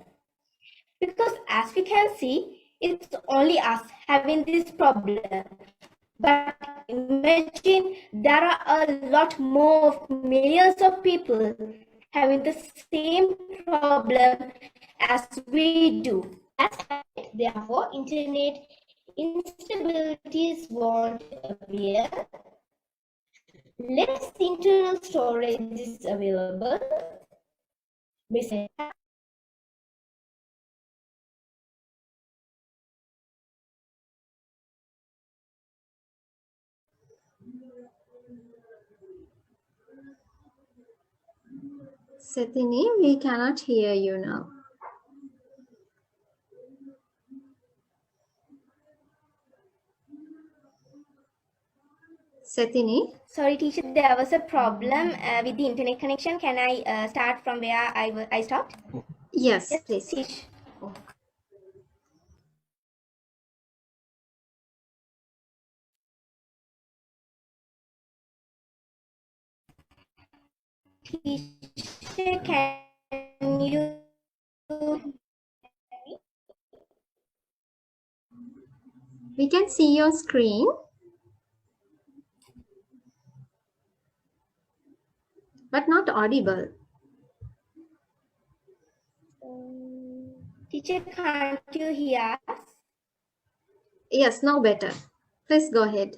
Because as we can see, it's only us having this problem. But imagine there are a lot more of millions of people having the same problem as we do. Therefore, internet instabilities won't appear. Less internal storage is available. Setini, we cannot hear you now. Setini? Sorry, teacher, there was a problem with the internet connection. Can I start from where I stopped? Yes, please. Teach. Teacher, can you? We can see your screen. But not audible. Teacher, can't you hear us? Yes, now better. Please go ahead.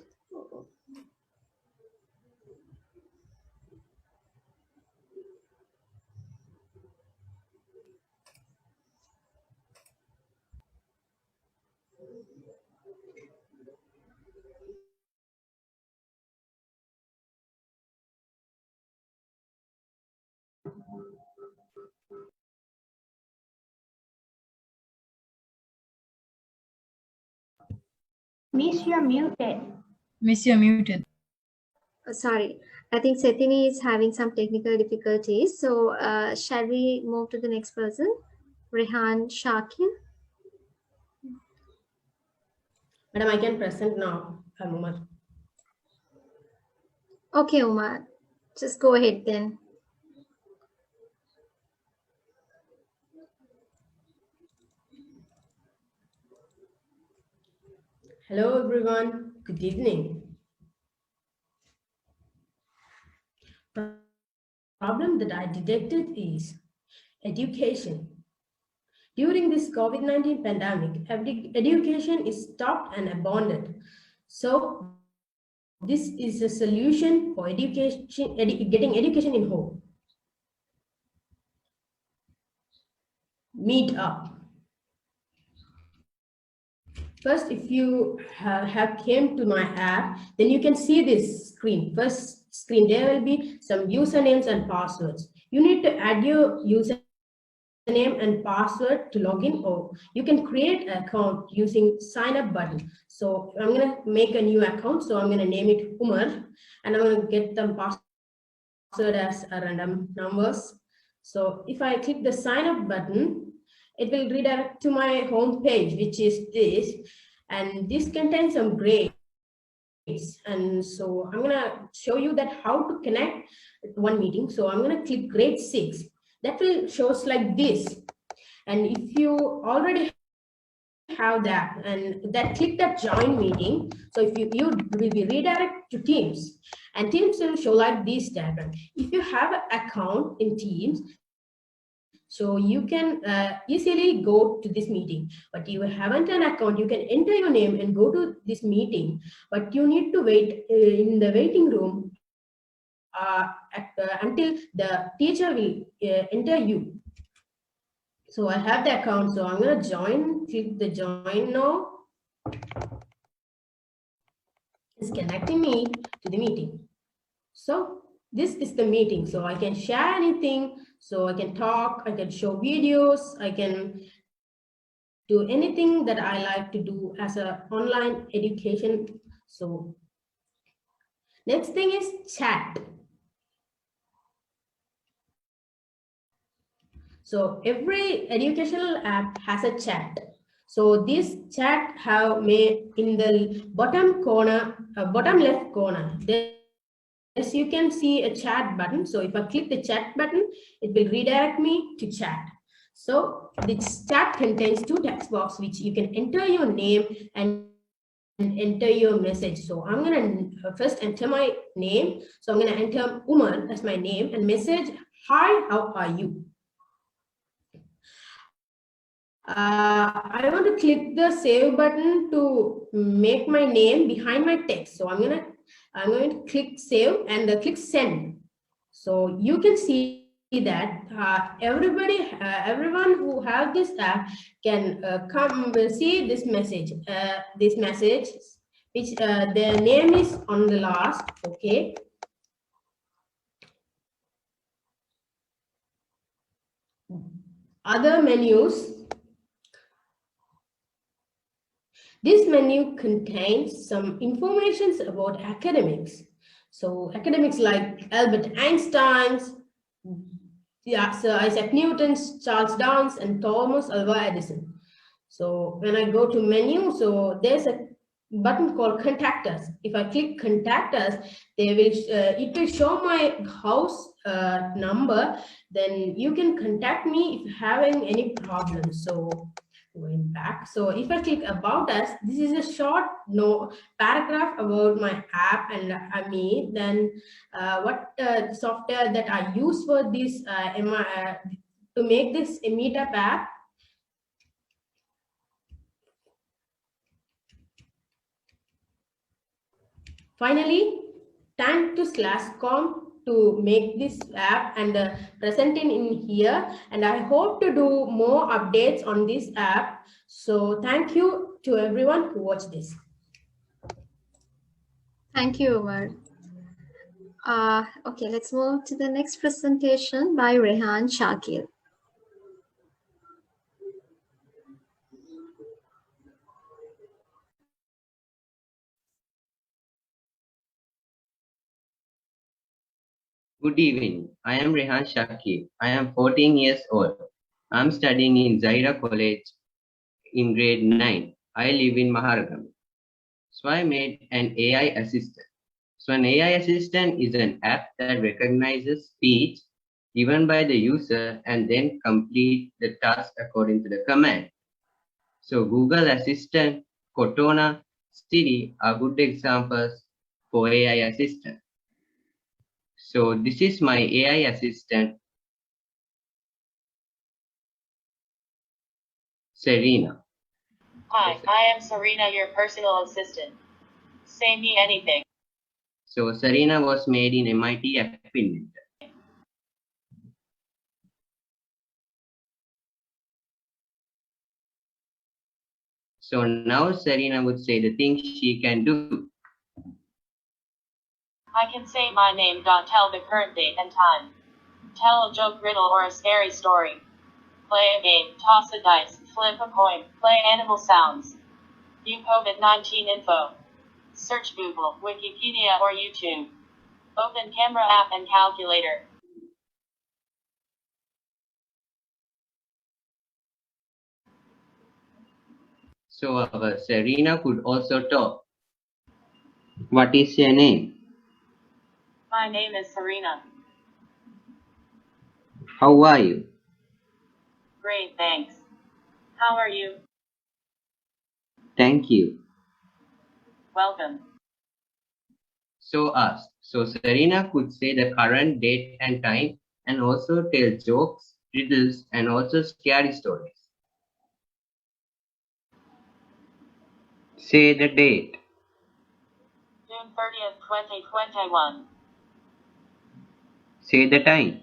Miss, you're muted. Miss, you're muted. Sorry, I think Setini is having some technical difficulties. So shall we move to the next person? Rehan Shakir. Madam, I can present now. Umar. Okay, Umar. Just go ahead then. Hello everyone, good evening. Problem that I detected is education. During this COVID-19 pandemic, education is stopped and abandoned. So this is a solution for education, getting education in home. Meet up. First, if you have came to my app, then you can see this screen. First screen, there will be some usernames and passwords. You need to add your username and password to log in, or you can create an account using sign up button. So I'm going to make a new account. So I'm going to name it Umar, and I'm going to get the password as a random numbers. So if I click the sign up button, it will redirect to my home page, which is this, and this contains some grades. And so I'm gonna show you that how to connect one meeting. So I'm gonna click grade 6. That will shows like this. And if you already have that, and that click that join meeting. So if you will be redirect to Teams, and Teams will show like this diagram. If you have an account in Teams, so you can easily go to this meeting. But you haven't an account, you can enter your name and go to this meeting, but you need to wait in the waiting room until the teacher will enter you. So I have the account, so I'm going to join, click the join now. It's connecting me to the meeting. So this is the meeting, so I can share anything, so I can talk, I can show videos, I can do anything that I like to do as a online education. So next thing is chat. So every educational app has a chat. So this chat have made in the bottom corner, bottom left corner. Yes, you can see a chat button. So if I click the chat button, it will redirect me to chat. So this chat contains two text boxes which you can enter your name and enter your message. So I'm gonna first enter my name. So I'm gonna enter Umar as my name and message, hi, how are you? I want to click the save button to make my name behind my text. So I'm going to click save and click send. So you can see that everyone who have this app can will see this message. This message, which their name is on the last. Okay. Other menus. This menu contains some information about academics. So academics like Albert Einstein's, Sir Isaac Newton's, Charles Darwin's, and Thomas Alva Edison. So when I go to menu, so there's a button called Contact Us. If I click Contact Us, it will show my house number. Then you can contact me if you're having any problems. So going back, so if I click About Us, this is a short paragraph about my app and me. Then what software that I use for this to make this Meetup app. Finally, thank to SLASSCOM to make this app and present in here. And I hope to do more updates on this app. So thank you to everyone who watched this. Thank you, Umar. Okay, let's move to the next presentation by Rehan Shakil. Good evening. I am Rehan Shakir. I am 14 years old. I am studying in Zaira College in grade 9. I live in Maharagam. So I made an AI assistant. So an AI assistant is an app that recognizes speech given by the user and then complete the task according to the command. So Google Assistant, Cortana, Siri are good examples for AI assistant. So this is my AI assistant, Serena. Hi, I am Serena, your personal assistant. Say me anything. So Serena was made in MIT App Inventor. So now Serena would say the things she can do. I can say my name. Tell the current date and time. Tell a joke, riddle, or a scary story. Play a game, toss a dice, flip a coin, play animal sounds. View COVID-19 info. Search Google, Wikipedia, or YouTube. Open camera app and calculator. So our Serena could also talk. What is your name? My name is Serena. How are you? Great, thanks. How are you? Thank you. Welcome. So Serena could say the current date and time and also tell jokes, riddles, and also scary stories. Say the date. June 30th, 2021. Say the time.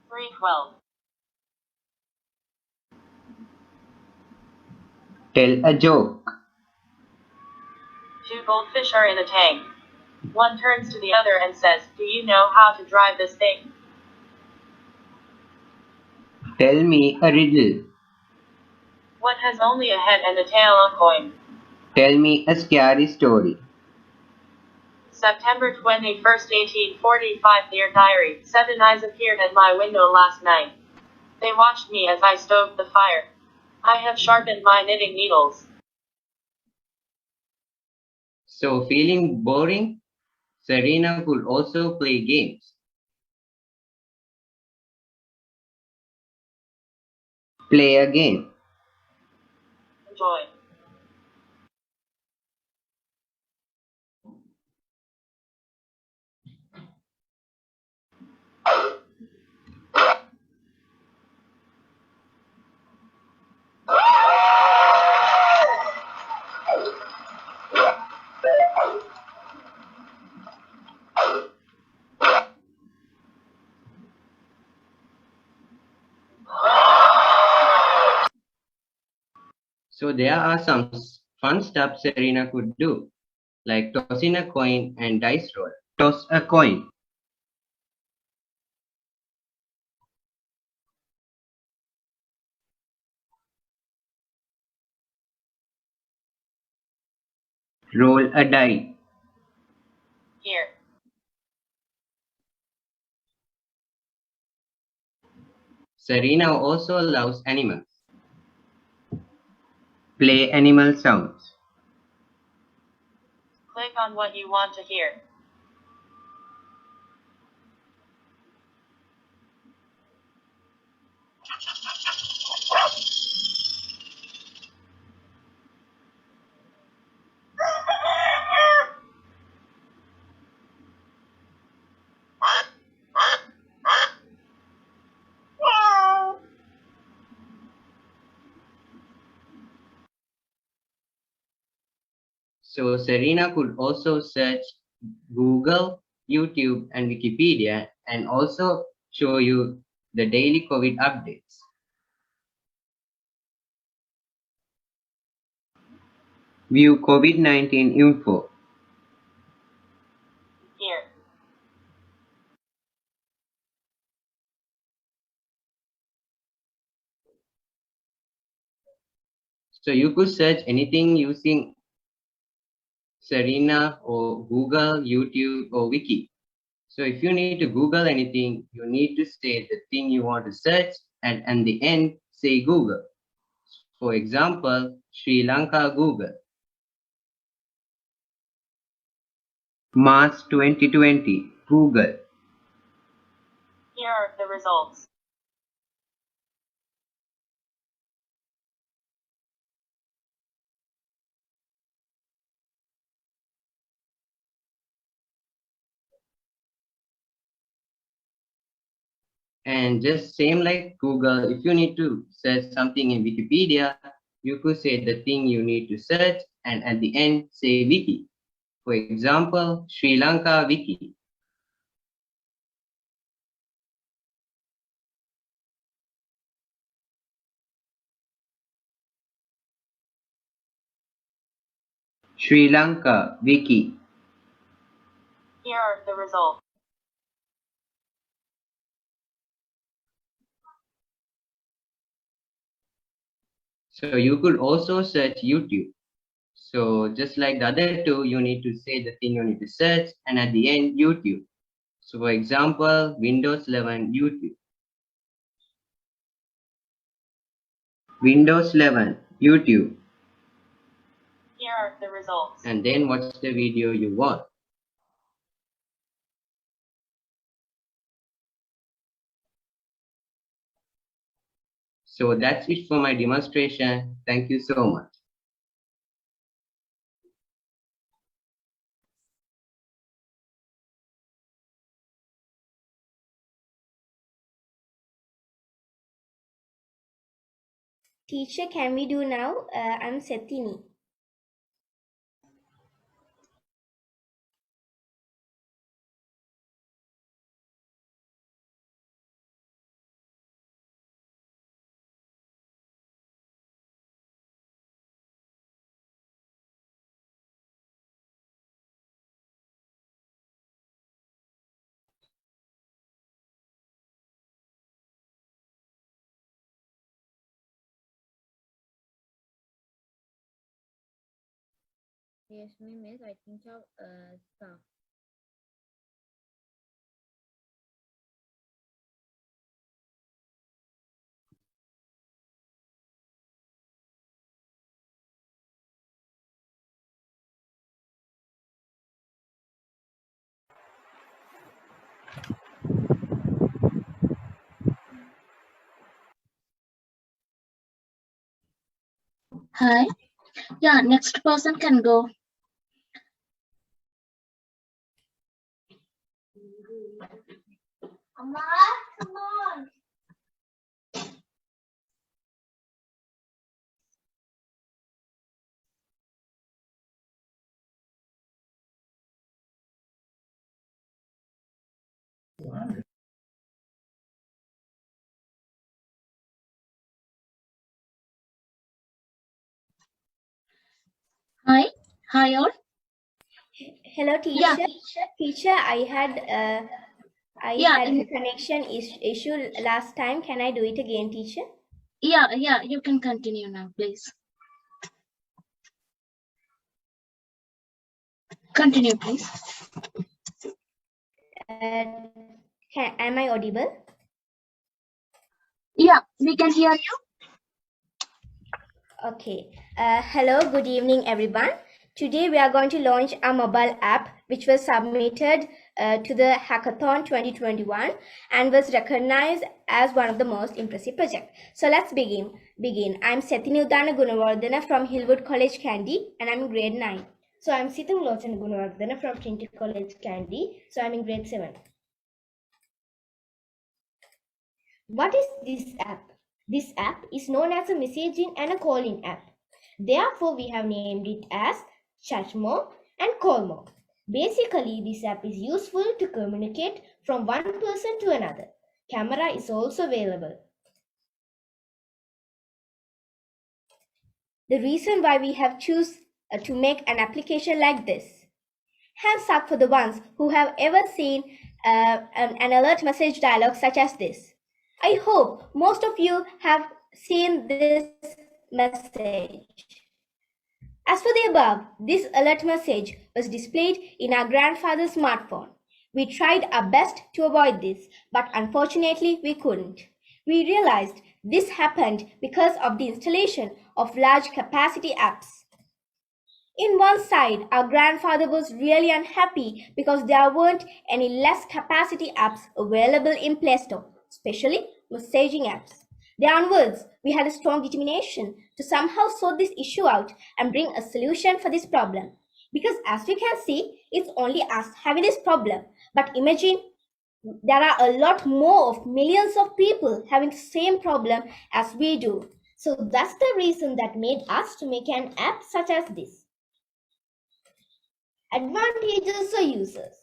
3:12. Tell a joke. 2 goldfish are in a tank. One turns to the other and says, "Do you know how to drive this thing?" Tell me a riddle. What has only a head and a tail, a coin? Tell me a scary story. September 21st, 1845. Dear diary, 7 eyes appeared at my window last night. They watched me as I stoked the fire. I have sharpened my knitting needles. So feeling boring? Serena could also play games. Play a game. Enjoy. So there are some fun stuff Serena could do, like tossing a coin and dice roll. Toss a coin. Roll a die. Here. Serena also loves animals. Play animal sounds. Click on what you want to hear. So Serena could also search Google, YouTube, and Wikipedia and also show you the daily COVID updates. View COVID-19 info. Here. So you could search anything using Serena or Google, YouTube, or Wiki. So if you need to Google anything, you need to say the thing you want to search and at the end say Google. For example, Sri Lanka Google. March 2020 Google. Here are the results. And just same like Google, if you need to search something in Wikipedia, you could say the thing you need to search and at the end say Wiki. For example, Sri Lanka Wiki. Sri Lanka Wiki. Here are the results. So you could also search YouTube. So just like the other two, you need to say the thing you need to search and at the end YouTube. So for example, Windows 11 YouTube. Windows 11 YouTube. Here are the results. And then watch the video you want. So that's it for my demonstration. Thank you so much. Teacher, can we do now? I'm Setini. Reshmi Miss, I think of scarf. Hi. Yeah, next person can go. Amma, come on. Hi. Hi all. Hello, Yeah. teacher. Teacher, I Yeah. had a connection issue last time. Can I do it again, teacher? Yeah, you can continue now, please. Continue, please. Am I audible? Yeah, we can hear you. Okay. Hello, good evening, everyone. Today we are going to launch a mobile app which was submitted to the Hackathon 2021 and was recognized as one of the most impressive projects. So let's begin. I'm Sethinudana Gunawardana from Hillwood College, Kandy, and I'm in grade 9. So I'm Sitham Lochan Gunawardana from Trinity College, Kandy. So I'm in grade 7. What is this app? This app is known as a messaging and a calling app. Therefore, we have named it as Chatmo and Callmo. Basically, this app is useful to communicate from one person to another. Camera is also available. The reason why we have chosen to make an application like this. Hands up for the ones who have ever seen an alert message dialog such as this. I hope most of you have seen this message. As for the above, this alert message was displayed in our grandfather's smartphone. We tried our best to avoid this, but unfortunately we couldn't. We realized this happened because of the installation of large capacity apps. In one side, our grandfather was really unhappy because there weren't any less capacity apps available in Play Store, especially messaging apps. There onwards, we had a strong determination to somehow sort this issue out and bring a solution for this problem. Because as we can see, it's only us having this problem. But imagine there are a lot more of millions of people having the same problem as we do. So that's the reason that made us to make an app such as this. Advantages for users.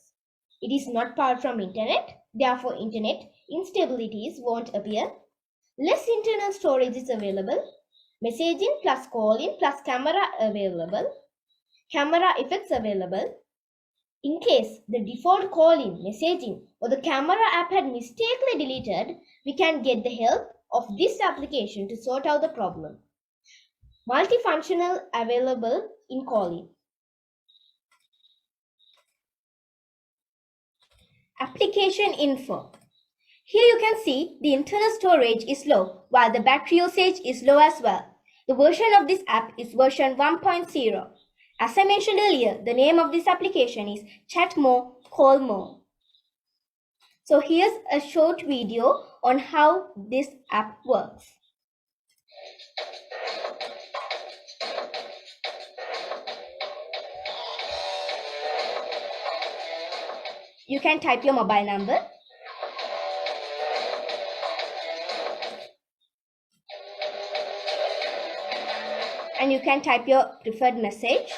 It is not powered from internet, therefore internet instabilities won't appear. Less internal storage is available. Messaging plus calling plus camera available. Camera effects available. In case the default calling, messaging or the camera app had mistakenly deleted, we can get the help of this application to sort out the problem. Multifunctional available in calling. Application info. Here you can see the internal storage is low while the battery usage is low as well. The version of this app is version 1.0. As I mentioned earlier, the name of this application is Chat More, Call More. So here's a short video on how this app works. You can type your mobile number. And you can type your preferred message.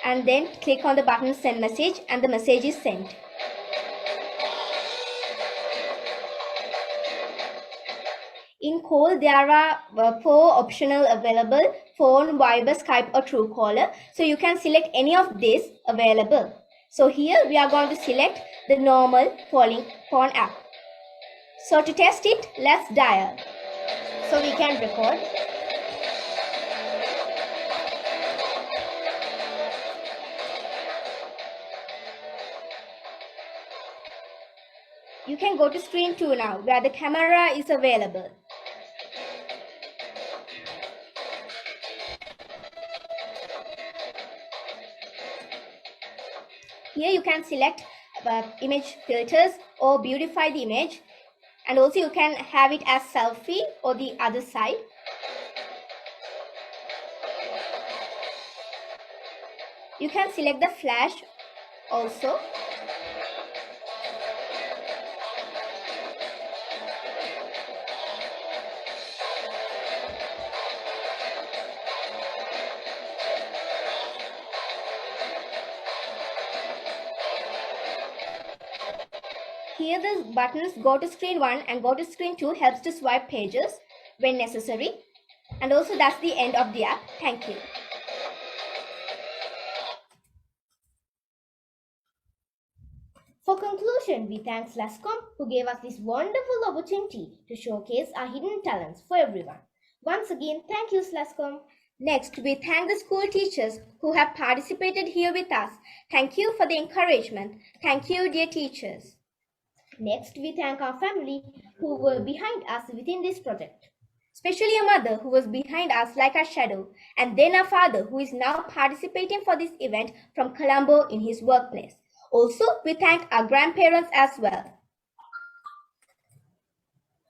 And then click on the button send message and the message is sent. In call, there are 4 optional available: phone, Viber, Skype or Truecaller. So you can select any of these available. So here we are going to select the normal phone app. So to test it, let's dial. So we can record. can go to screen 2 now, where the camera is available. Here you can select image filters or beautify the image, and also you can have it as selfie or the other side. You can select the flash also. Here the buttons go to screen 1 and go to screen 2 helps to swipe pages when necessary. And also that's the end of the app. Thank you. For conclusion, we thank SLASSCOM who gave us this wonderful opportunity to showcase our hidden talents for everyone. Once again, thank you SLASSCOM. Next, we thank the school teachers who have participated here with us. Thank you for the encouragement. Thank you, dear teachers. Next, we thank our family who were behind us within this project. Especially a mother who was behind us like a shadow, and then a father who is now participating for this event from Colombo in his workplace. Also, we thank our grandparents as well.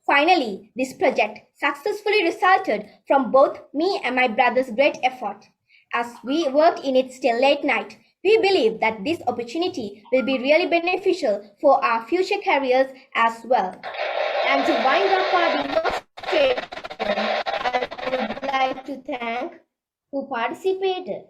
Finally, this project successfully resulted from both me and my brother's great effort. As we worked in it till late night, we believe that this opportunity will be really beneficial for our future careers as well. And to wind up our demonstration, I would like to thank who participated.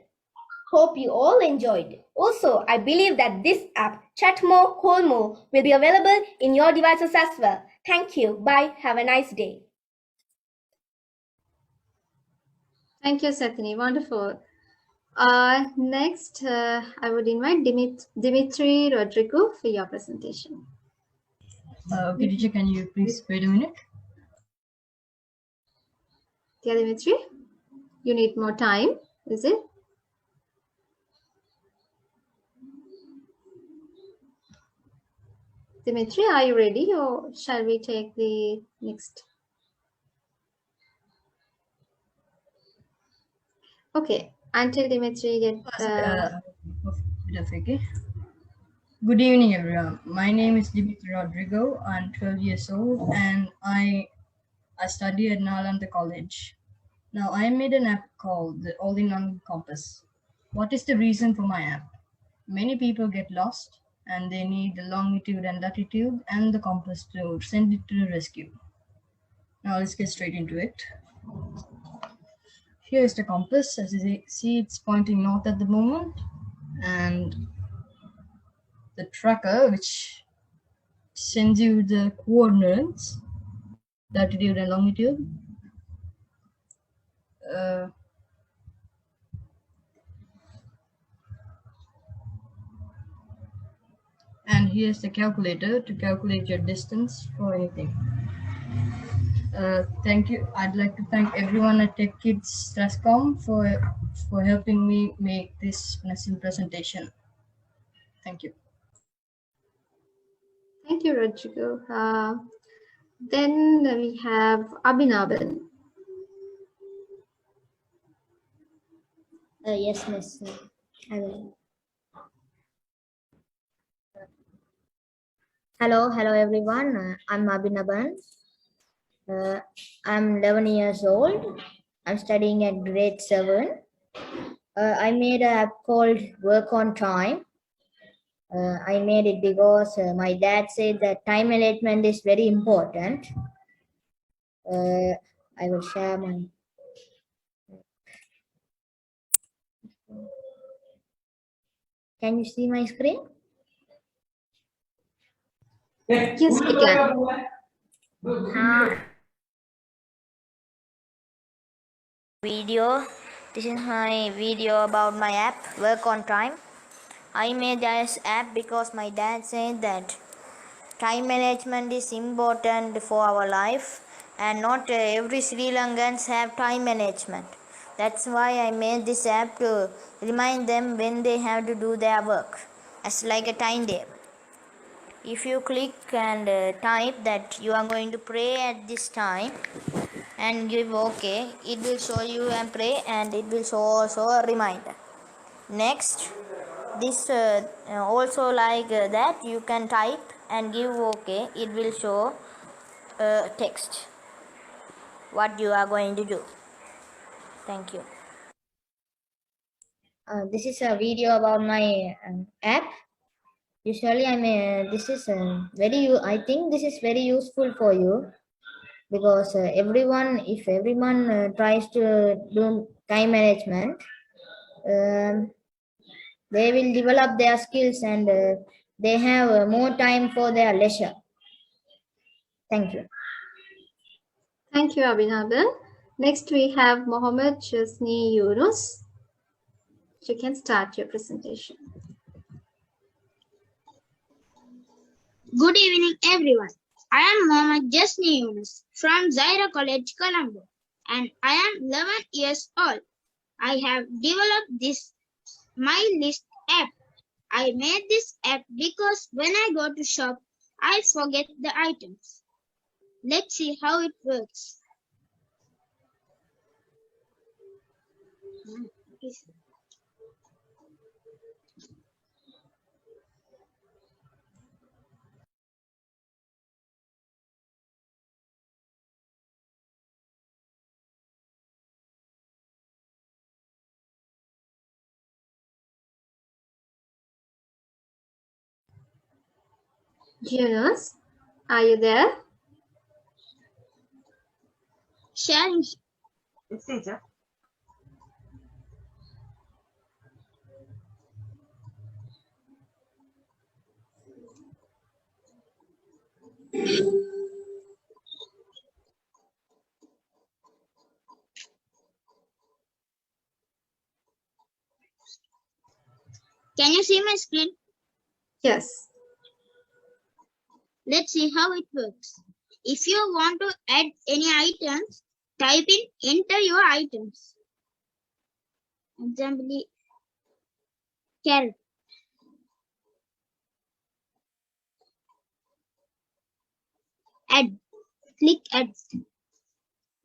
Hope you all enjoyed it. Also, I believe that this app, Chat More, Call More, will be available in your devices as well. Thank you. Bye. Have a nice day. Thank you, Sathini. Wonderful. Next, I would invite Dimitri Rodrigo for your presentation. Okay, teacher, can you please wait a minute? Dear Dimitri, you need more time, is it? Dimitri, are you ready, or shall we take the next? Okay, until Dimitri gets... Okay. Good evening, everyone. My name is Dimitri Rodrigo. I'm 12 years old and I study at Nalanda College. Now, I made an app called the All-in-One Compass. What is the reason for my app? Many people get lost and they need the longitude and latitude and the compass to send it to the rescue. Now, let's get straight into it. Here is the compass. As you see, it's pointing north at the moment, and the tracker, which sends you the coordinates, latitude and longitude. And here's the calculator to calculate your distance for anything. Thank you. I'd like to thank everyone at TechKids SLASSCOM for helping me make this massive presentation. Thank you. Thank you, Rodrigo. Then we have Abhinavan. Yes, miss. I will. Hello everyone. I'm Abhinavan. I'm 11 years old. I'm studying at grade 7. I made an app called Work on Time. I made it because my dad said that time management is very important. I will share my... Can you see my screen? Yes, we can. Video. This is my video about my app, Work on Time. I made this app because my dad said that time management is important for our life, and not every Sri Lankans have time management. That's why I made this app to remind them when they have to do their work, as like a timetable. If you click and type that you are going to pray at this time and give OK, it will show you and pray, and it will show also a reminder. Next, this also like that you can type and give OK, it will show text what you are going to do. Thank you. This is a video about my app. Usually, this is I think this is very useful for you, because if everyone tries to do time management, they will develop their skills, and they have more time for their leisure. Thank you. Thank you, Abhinavan. Next, we have Mohammed Jasni Yunus. You can start your presentation. Good evening, everyone. I am Mohammed Jasni Yunus from Zaira College, Colombo, and I am 11 years old. I have developed this My List app. I made this app because when I go to shop, I forget the items. Let's see how it works. Yunus, are you there? Sharing. Yes, teacher. Can you see my screen? Yes. Let's see how it works. If you want to add any items, type in enter your items. Example, carrot. Add. Click add.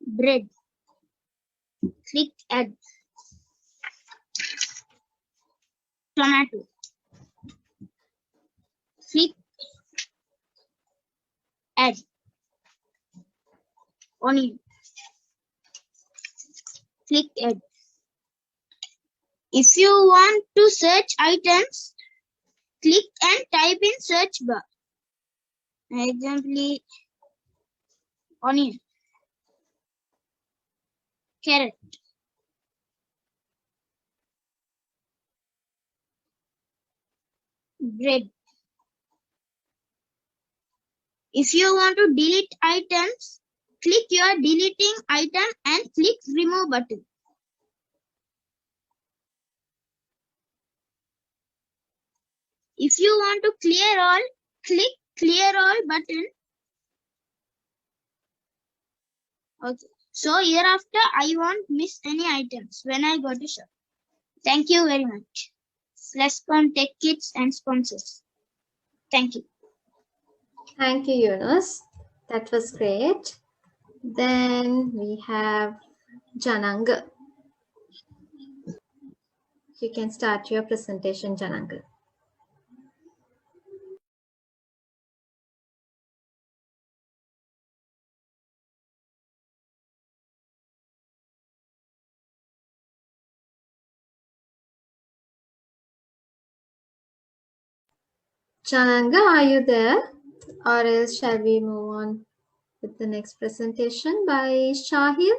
Bread. Click add. Tomato. Click add. Onion. Click add. If you want to search items, click and type in search bar. Example, onion, carrot, bread. If you want to delete items, click your deleting item and click remove button. If you want to clear all, click clear all button. Okay. So hereafter I won't miss any items when I go to shop. Thank you very much. SLASSCOM, TechKids and sponsors. Thank you. Thank you, Yunus. That was great. Then we have Jananga. You can start your presentation, Jananga. Jananga, are you there? Or else shall we move on with the next presentation by Shahil?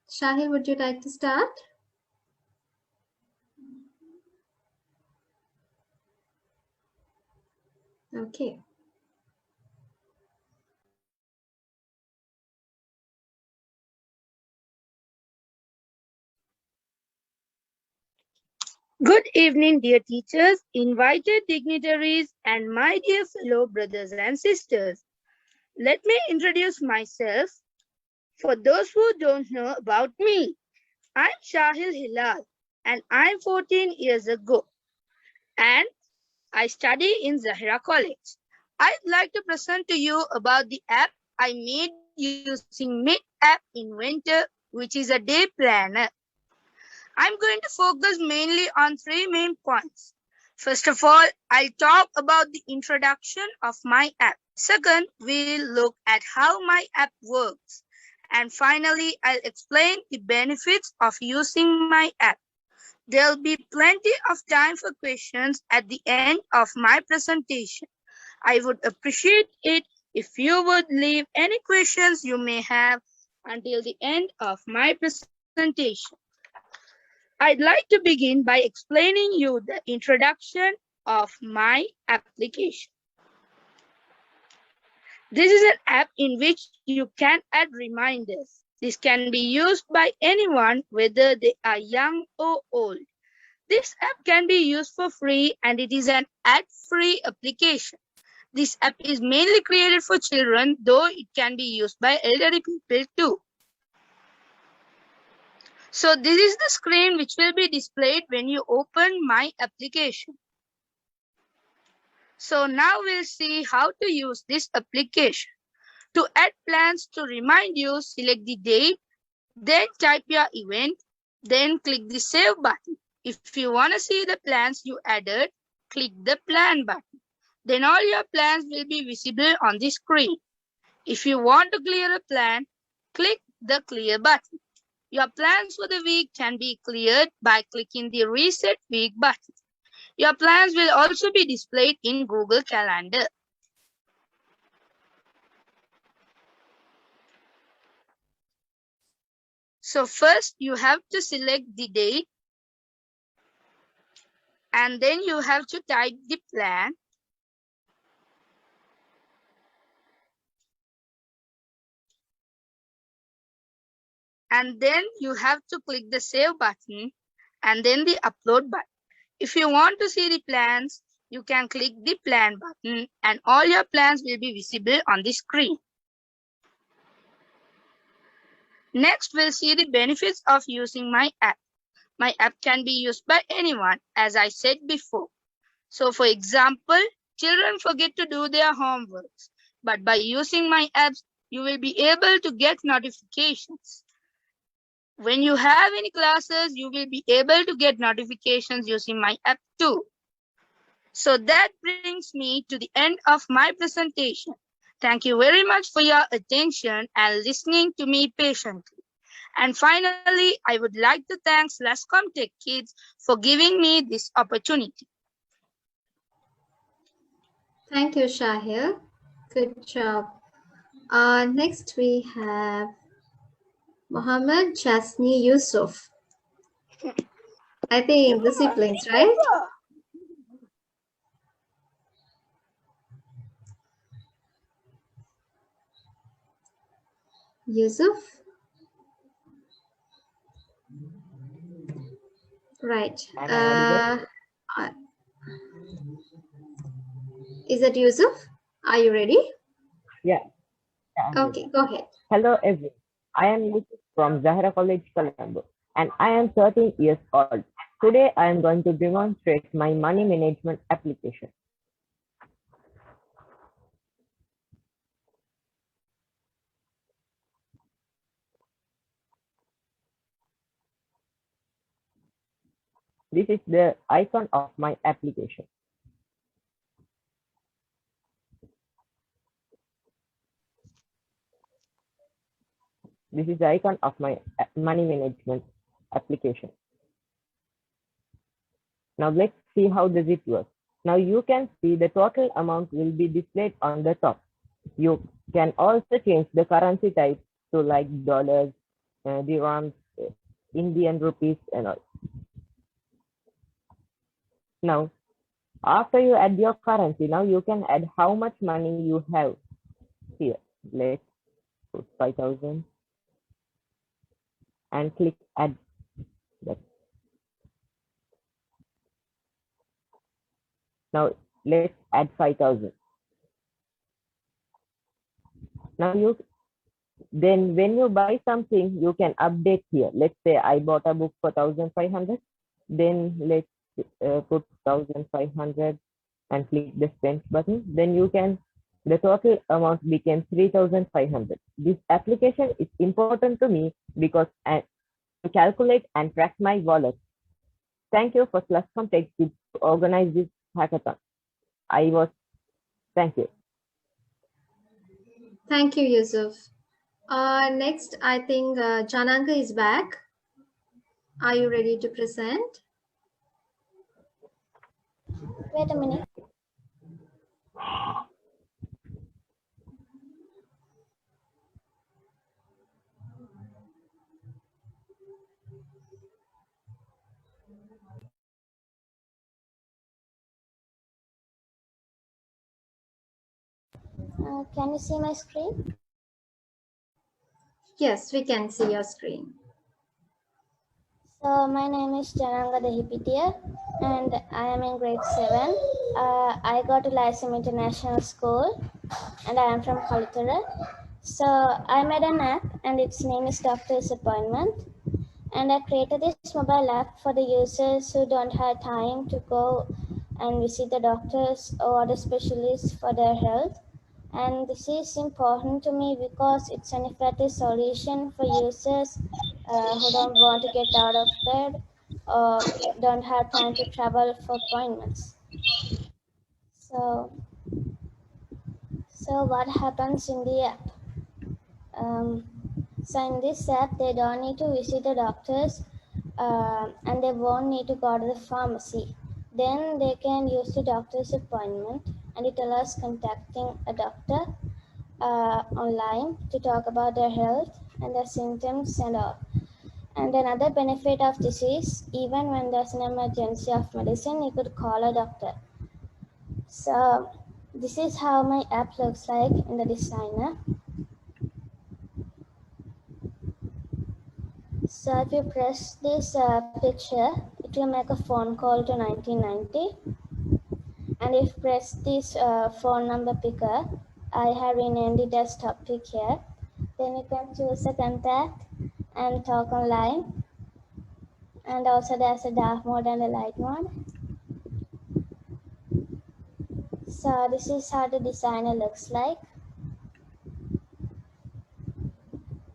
Shahil, would you like to start? Okay. Good evening, dear teachers, invited dignitaries, and my dear fellow brothers and sisters. Let me introduce myself. For those who don't know about me, I'm Shahil Hilal, and I'm 14 years ago. And I study in Zahira College. I'd like to present to you about the app I made using Mint App Inventor, which is a day planner. I'm going to focus mainly on three main points. First of all, I'll talk about the introduction of my app. Second, we'll look at how my app works. And finally, I'll explain the benefits of using my app. There'll be plenty of time for questions at the end of my presentation. I would appreciate it if you would leave any questions you may have until the end of my presentation. I'd like to begin by explaining you the introduction of my application. This is an app in which you can add reminders. This can be used by anyone, whether they are young or old. This app can be used for free and it is an ad-free application. This app is mainly created for children, though it can be used by elderly people too. So this is the screen which will be displayed when you open my application. So now we'll see how to use this application. To add plans to remind you, select the date, then type your event, then click the save button. If you want to see the plans you added, click the plan button. Then all your plans will be visible on the screen. If you want to clear a plan, click the clear button. Your plans for the week can be cleared by clicking the reset week button. Your plans will also be displayed in Google Calendar. So first you have to select the date and then you have to type the plan. And then you have to click the save button and then the upload button. If you want to see the plans, you can click the plan button and all your plans will be visible on the screen. Next, we'll see the benefits of using my app. My app can be used by anyone, as I said before. So for example, children forget to do their homeworks, but by using my apps, you will be able to get notifications. When you have any classes, you will be able to get notifications using my app too. So that brings me to the end of my presentation. Thank you very much for your attention and listening to me patiently. And finally, I would like to thank SLASSCOM TechKids for giving me this opportunity. Thank you, Shahir. Good job. Next, we have Mohammed Jasni Yusuf. I think the siblings, right? Yusuf? Right. Is it Yusuf? Are you ready? Yeah. Okay, go ahead. Hello everyone. I am Yusuf from Zahra College, Colombo, and I am 13 years old. Today I am going to demonstrate my money management application. This is the icon of my application. This is the icon of my money management application. Now let's see how does it work. Now you can see the total amount will be displayed on the top. You can also change the currency type to like dollars, dirhams, Indian rupees and all. Now, after you add your currency, now you can add how much money you have here. Let's put 5,000 and click add. Now let's add 5,000. Now then when you buy something, you can update here. Let's say I bought a book for 1,500. Then let's put 1,500 and click the spend button, then the total amount became 3,500. This application is important to me because I calculate and track my wallet. Thank you for SLASSCOM TechKids to organize this hackathon. Thank you. Thank you, Yusuf. Next, I think Jananga is back. Are you ready to present? Wait a minute. Can you see my screen? Yes, we can see your screen. So my name is Jananga Dehipitia and I am in grade 7. I go to Lyceum International School and I am from Kalitara. So I made an app and its name is Doctor's Appointment. And I created this mobile app for the users who don't have time to go and visit the doctors or the specialists for their health. And this is important to me because it's an effective solution for users who don't want to get out of bed or don't have time to travel for appointments. So what happens in the app? So in this app, they don't need to visit the doctors and they won't need to go to the pharmacy. Then they can use the doctor's appointment and it allows contacting a doctor online to talk about their health and their symptoms and all. And another benefit of this is even when there's an emergency of medicine, you could call a doctor. So this is how my app looks like in the designer. So if you press this picture, it will make a phone call to 1990. And if you press this phone number picker, I have renamed it as topic here. Then you can choose a contact and talk online. And also there's a dark mode and a light mode. So this is how the designer looks like.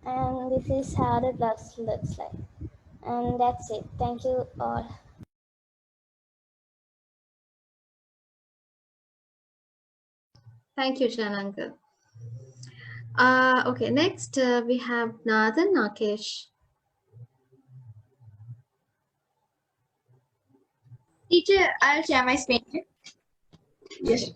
And this is how the box looks like. And that's it. Thank you all. Thank you, Jananga. Okay, next we have Nathan Nakesh. Teacher, I'll share my screen. Yes.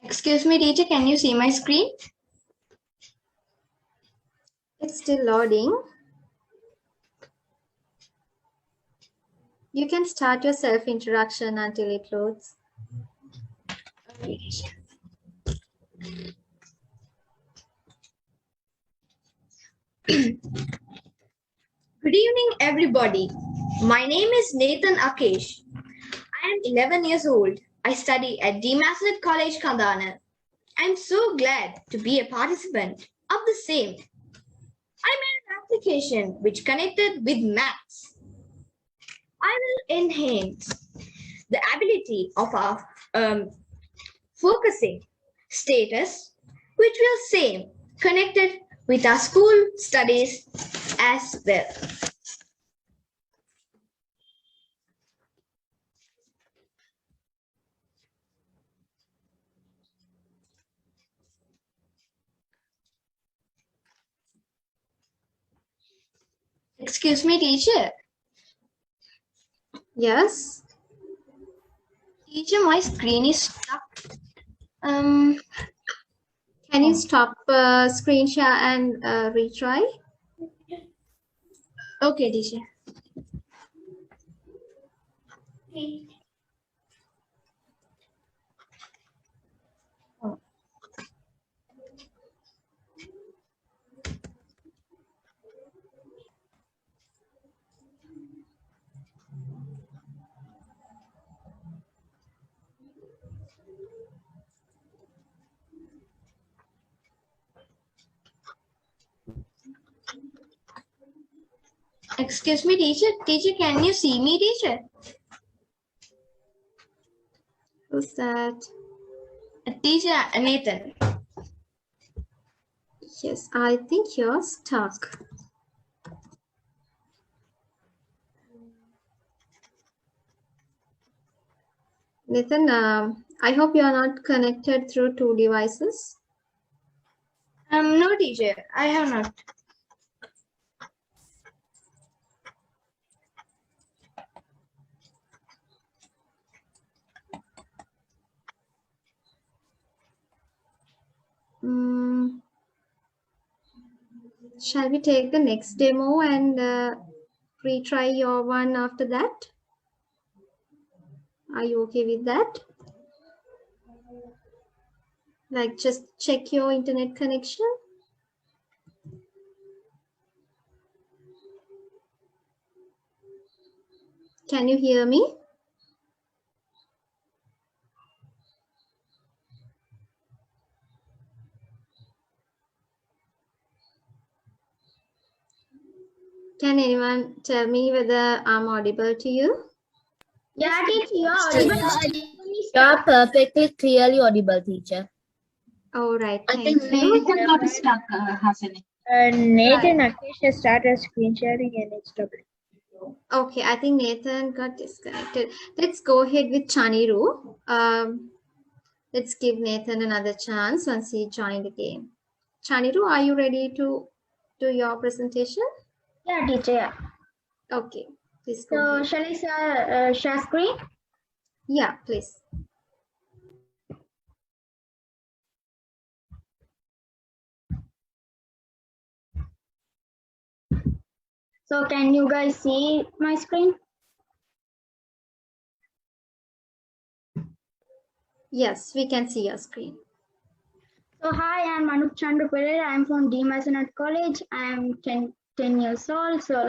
Excuse me, teacher, can you see my screen? It's still loading. You can start your self-introduction until it loads. Good evening, everybody. My name is Nathan Akesh. I am 11 years old. I study at DMASLET College, Kandana. I'm so glad to be a participant of the same. I made an application which connected with maths. I will enhance the ability of our focusing status, which will same connected with our school studies as well. Excuse me, teacher. Yes. Teacher, my screen is stuck. Can you stop screen share and retry? Okay, teacher. Excuse me, teacher. Teacher, can you see me, teacher? Who's that? Teacher, Nathan. Yes, I think you're stuck. Nathan, I hope you are not connected through two devices. No, teacher. I have not. Shall we take the next demo and retry your one after that? Are you okay with that? Like just check your internet connection. Can you hear me? Can anyone tell me whether I'm audible to you? Yeah, teacher, you are audible. You're perfectly clearly audible, teacher. All right, I thank think you. Nathan got stuck, Hasani. Nathan Akesh started screen sharing and it's trouble. Okay, I think Nathan got disconnected. Let's go ahead with Chaniru. Let's give Nathan another chance once he joined the game. Chaniru, are you ready to do your presentation? Yeah, teacher. Yeah. Okay, please go So, ahead. shall I share screen? Yeah, please. So, can you guys see my screen? Yes, we can see your screen. So, hi, I'm Anup Chandra Pereira. I'm from D. Masonat College. I'm 10 years old. So,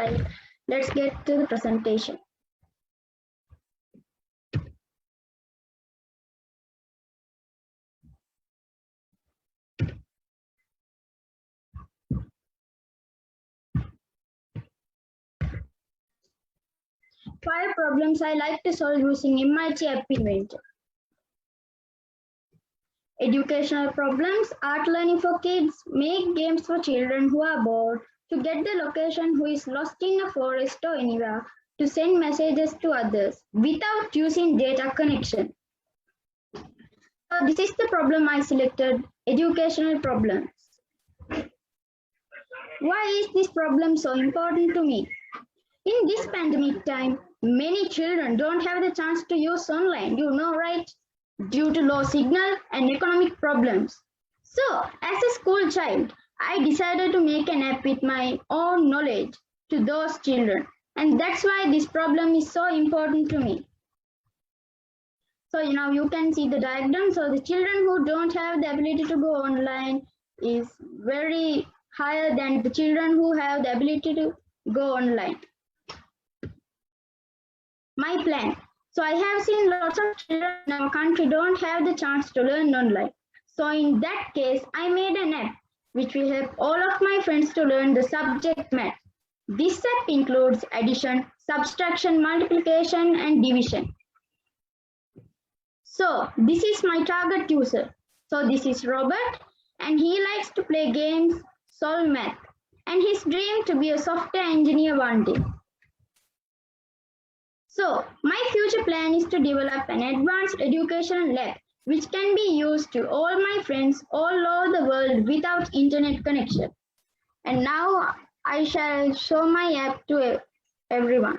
let's get to the presentation. Five problems I like to solve using MIT App Inventor. Educational problems, art learning for kids, make games for children who are bored, to get the location who is lost in a forest or anywhere, to send messages to others without using data connection. So this is the problem I selected, educational problems. Why is this problem so important to me? In this pandemic time, many children don't have the chance to use online, you know, right? Due to low signal and economic problems. So, as a school child, I decided to make an app with my own knowledge to those children. And that's why this problem is so important to me. So, now you can see the diagram. So, the children who don't have the ability to go online is very higher than the children who have the ability to go online. My plan. So I have seen lots of children in our country don't have the chance to learn online. So in that case, I made an app which will help all of my friends to learn the subject math. This app includes addition, subtraction, multiplication, and division. So this is my target user. So this is Robert, and he likes to play games, solve math, and his dream to be a software engineer one day. So, my future plan is to develop an advanced educational lab which can be used to all my friends all over the world without internet connection. And now I shall show my app to everyone.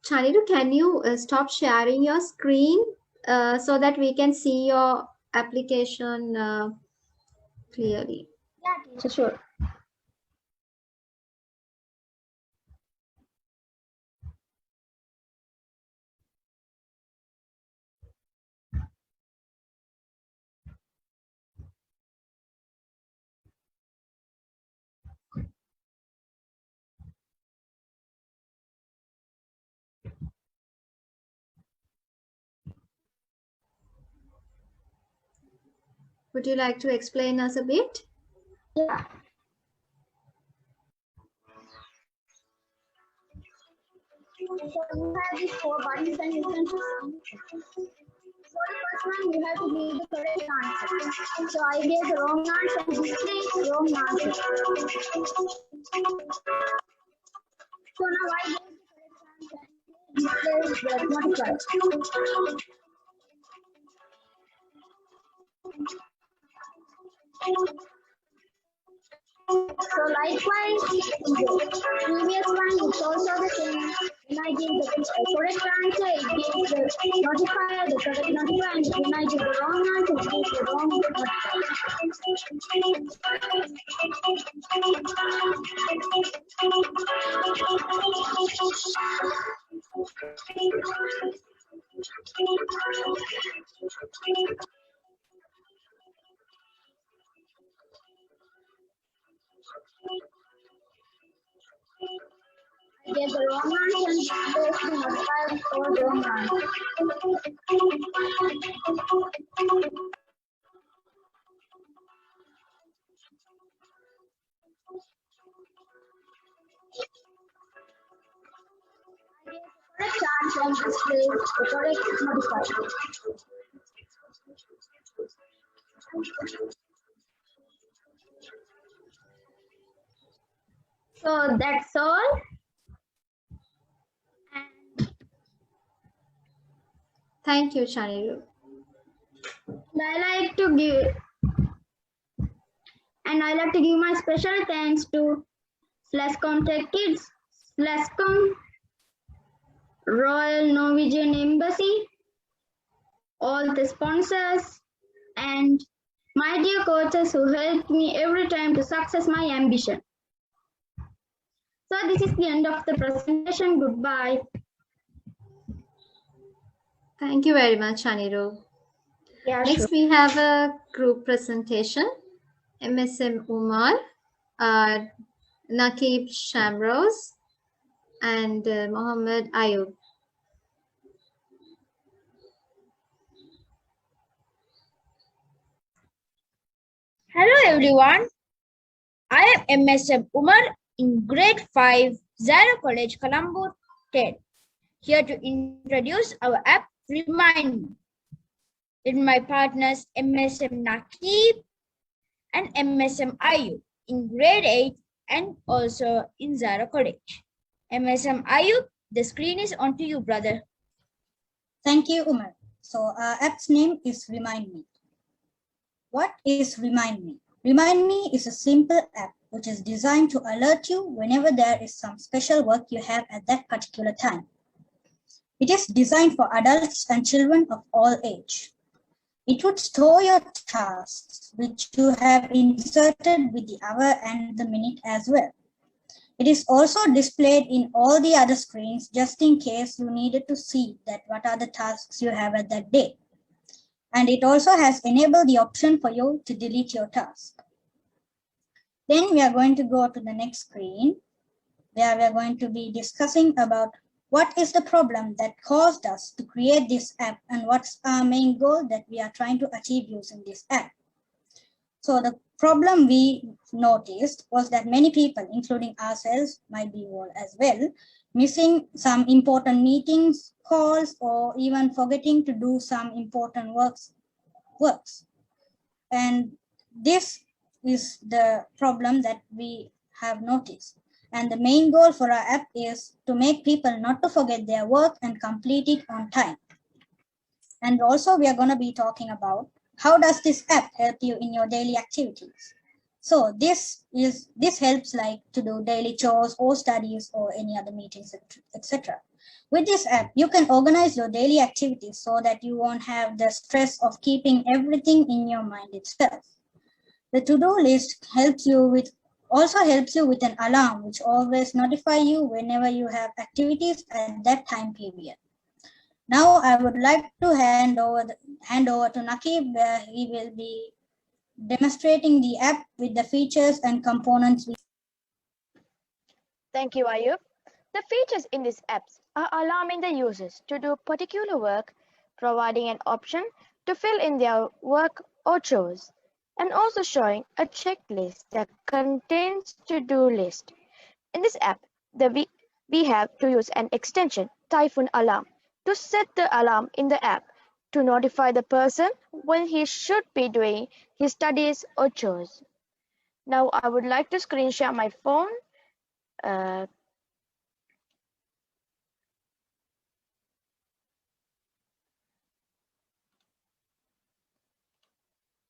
Chaniru, can you stop sharing your screen so that we can see your application clearly? Yeah, teacher, sure. Would you like to explain us a bit? Yeah. So you have these 4 buttons and you can choose. For the first one, you have to give the correct answer. So I gave the wrong answer and display wrong answer. So now I gave the correct answer and display the modified. So likewise, in the previous one, it's also the same. When I give the correct answer, it gives the notifier, the correct notifier, and when I give the wrong answer, it gives the wrong notifier. I get the wrong answer and goes to modify for wrong answer. Correct answer and display the correct modifier. So that's all. Thank you, Chaniru. I like to give my special thanks to SLASSCOM TechKids, SLASSCOM, Royal Norwegian Embassy, all the sponsors, and my dear coaches who helped me every time to success my ambition. So this is the end of the presentation. Goodbye. Thank you very much, Chaniru. Yeah, Next, sure. we have a group presentation. MSM Umar, Nakib Shamrose, and Mohammed Ayub. Hello everyone. I am MSM Umar in grade 5, Zara College, Colombo, TED. Here to introduce our app Remind Me. With my partners MSM Nakib and MSM Ayub in grade 8 and also in Zara College. MSM Ayub, the screen is on to you, brother. Thank you, Umar. So our app's name is Remind Me. What is Remind Me? Remind Me is a simple app which is designed to alert you whenever there is some special work you have at that particular time. It is designed for adults and children of all age. It would store your tasks which you have inserted with the hour and the minute as well. It is also displayed in all the other screens just in case you needed to see that what are the tasks you have at that day. And it also has enabled the option for you to delete your task. Then we are going to go to the next screen where we are going to be discussing about what is the problem that caused us to create this app and what's our main goal that we are trying to achieve using this app. So the problem we noticed was that many people, including ourselves, might be involved as well, missing some important meetings, calls, or even forgetting to do some important works. And this is the problem that we have noticed. And the main goal for our app is to make people not to forget their work and complete it on time. And also we are going to be talking about how does this app help you in your daily activities. So this helps like to do daily chores or studies or any other meetings, etc. With this app, you can organize your daily activities so that you won't have the stress of keeping everything in your mind itself. The to-do list also helps you with an alarm which always notify you whenever you have activities at that time period. Now I would like to hand over to Nakib where he will be demonstrating the app with the features and components. Thank you, Ayub. The features in these apps are allowing the users to do particular work, providing an option to fill in their work or chores. and also showing a checklist that contains to-do list. In this app, we have to use an extension, Typhoon Alarm, to set the alarm in the app to notify the person when he should be doing his studies or chores. Now I would like to screen share my phone.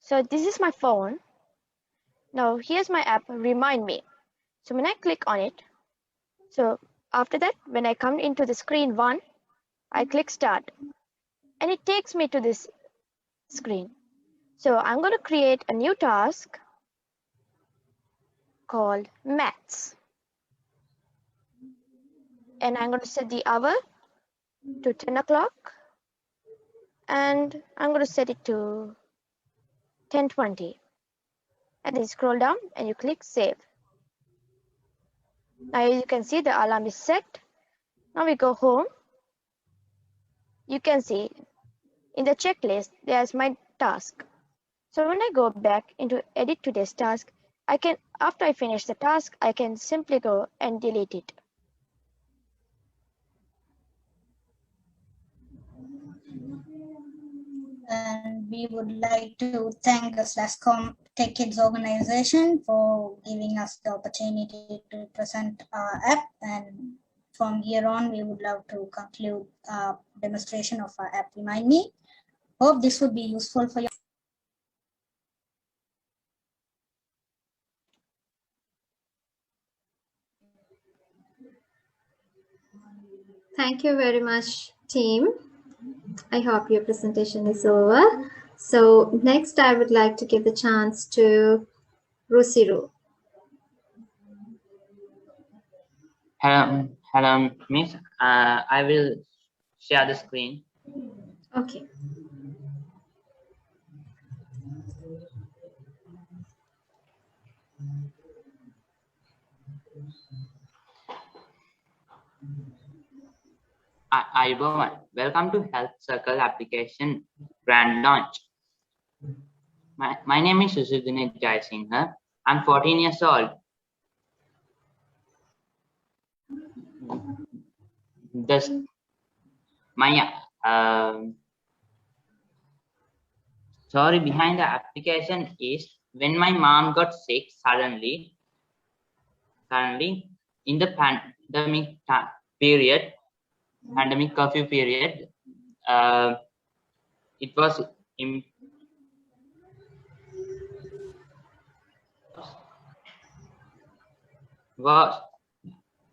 So this is my phone. Now here's my app, Remind Me. So when I click on it, so after that, when I come into the screen 1, I click Start, and it takes me to this screen. So I'm going to create a new task called Maths. And I'm going to set the hour to 10 o'clock. And I'm going to set it to 10:20. And then scroll down and you click Save. Now you can see the alarm is set. Now we go home. You can see in the checklist, there's my task. So when I go back into edit today's task, after I finish the task, I can simply go and delete it. And we would like to thank the SLASSCOM TechKids organization for giving us the opportunity to present our app. And from here on, we would love to conclude our demonstration of our app, Remind Me. Hope this would be useful for you. Thank you very much, team. I hope your presentation is over. So next, I would like to give the chance to Rusiru. Hello, Miss. I will share the screen. Okay. Welcome to Health Circle application grand launch. My name is Susudhine Jaisinghe. I'm 14 years old. My story behind the application is when my mom got sick suddenly in the pandemic period, pandemic curfew period, it was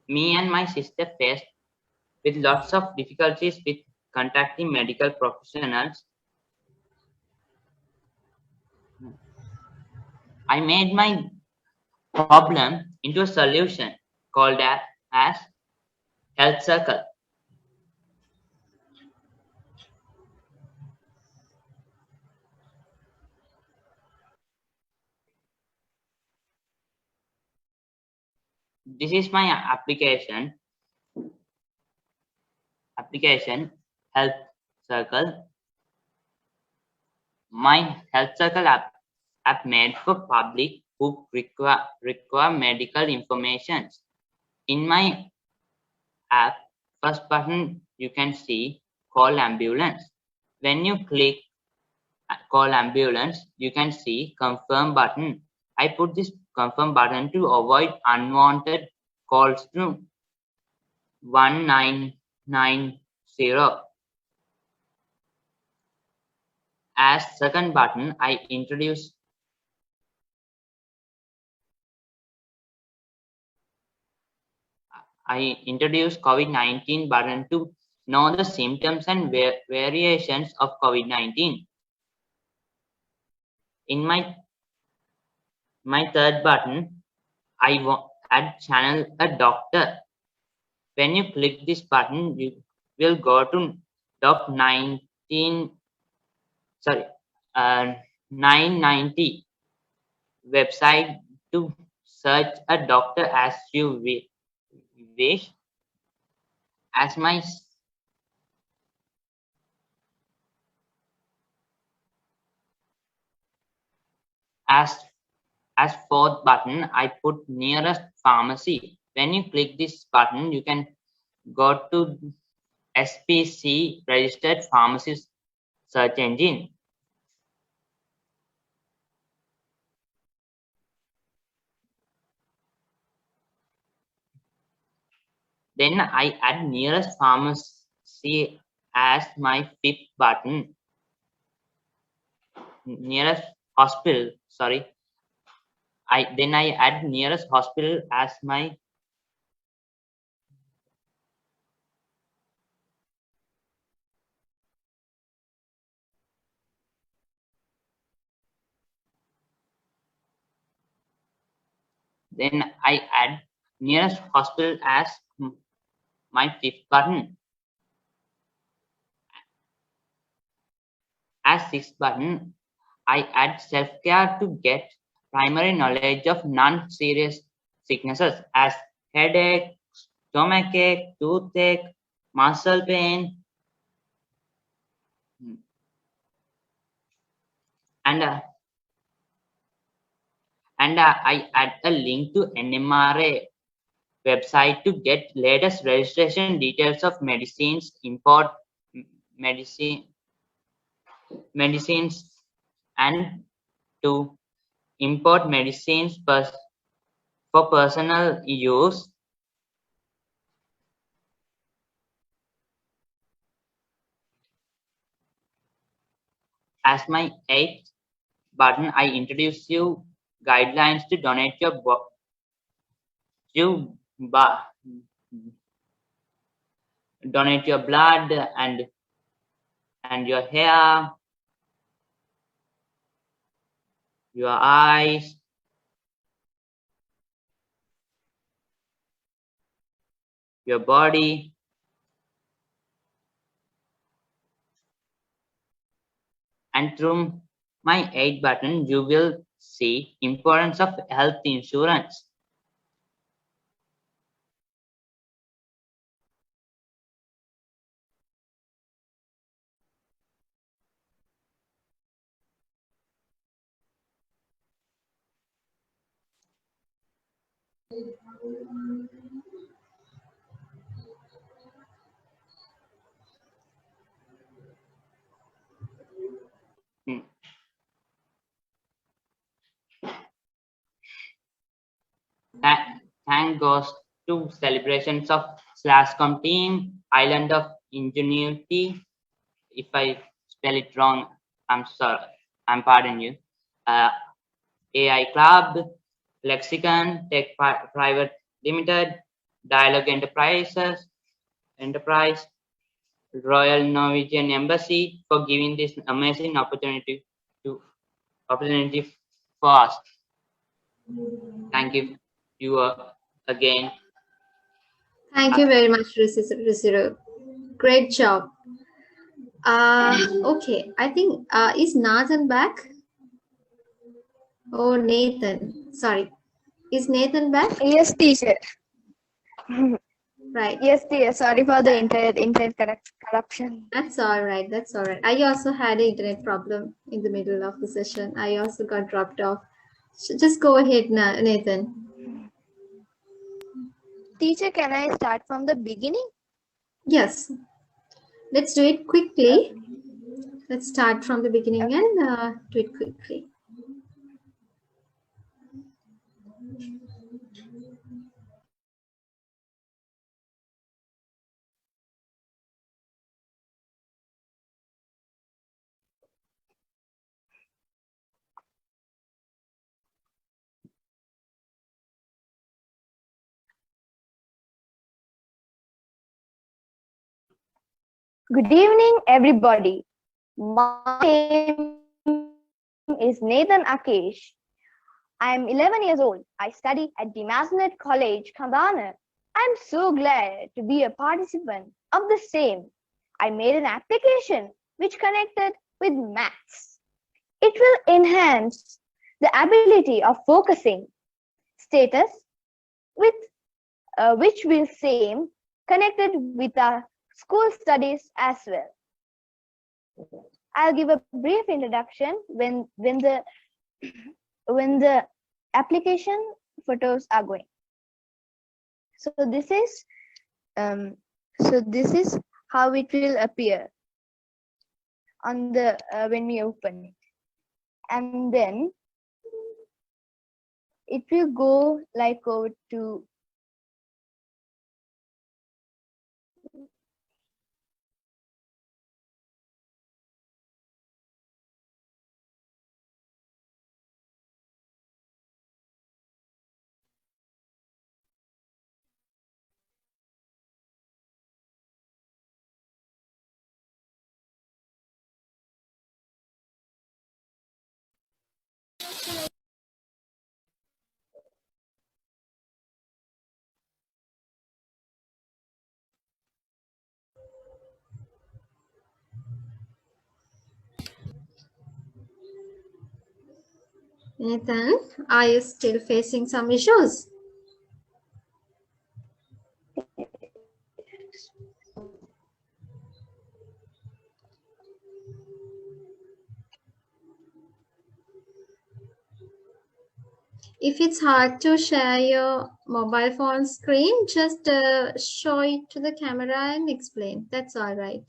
me and my sister faced with lots of difficulties with contacting medical professionals. I made my problem into a solution called as Health Circle. This is my application Health Circle. My Health Circle app made for public who require medical information. In my app, first button you can see call ambulance. When you click call ambulance, you can see confirm button. I put this confirm button to avoid unwanted calls to 1990. As second button, I introduce COVID-19 button to know the symptoms and variations of COVID-19. In my third button, I add channel a doctor. When you click this button, you will go to doc 990 website to search a doctor as you wish. As my As fourth button, I put nearest pharmacy. When you click this button, you can go to SPC registered pharmacist search engine. Then I add nearest pharmacy as my fifth button. Nearest hospital, sorry. Then I add nearest hospital as my nearest hospital as my fifth button. As sixth button, I add self-care to get primary knowledge of non-serious sicknesses as headache, stomachache, toothache, muscle pain, and I add a link to NMRA website to get latest registration details of medicines, medicines, and to import medicines for personal use. As my eighth button, I introduce you guidelines to donate donate your blood and your hair, your eyes, your body, and through my 8 button you will see importance of health insurance. Thank goes to celebrations of SLASSCOM team, Island of Ingenuity. If I spell it wrong, I'm sorry. I'm pardon you. AI Club, Lexicon, Tech Private Limited, Dialogue Enterprise, Royal Norwegian Embassy for giving this amazing opportunity for us. Thank you again. Thank you very much, Risiru. Great job. Okay, I think is Nathan back? Oh, Nathan. Sorry. Is Nathan back? Yes, teacher. Right. Yes, dear. Sorry for the internet corruption. That's all right. That's all right. I also had an internet problem in the middle of the session. I also got dropped off. Just go ahead, Nathan. Teacher, can I start from the beginning? Yes. Let's do it quickly. Let's start from the beginning and do it quickly. Good evening, everybody. My name is Nathan Akesh. I am 11 years old. I study at the Masnet College, Kandana. I am so glad to be a participant of the same. I made an application which connected with maths. It will enhance the ability of focusing status with which will same connected with our school studies as well. I'll give a brief introduction when the when the application photos are going. So this is how it will appear on the when we open it, and then it will go like over to Nathan, are you still facing some issues? If it's hard to share your mobile phone screen, just show it to the camera and explain. That's all right.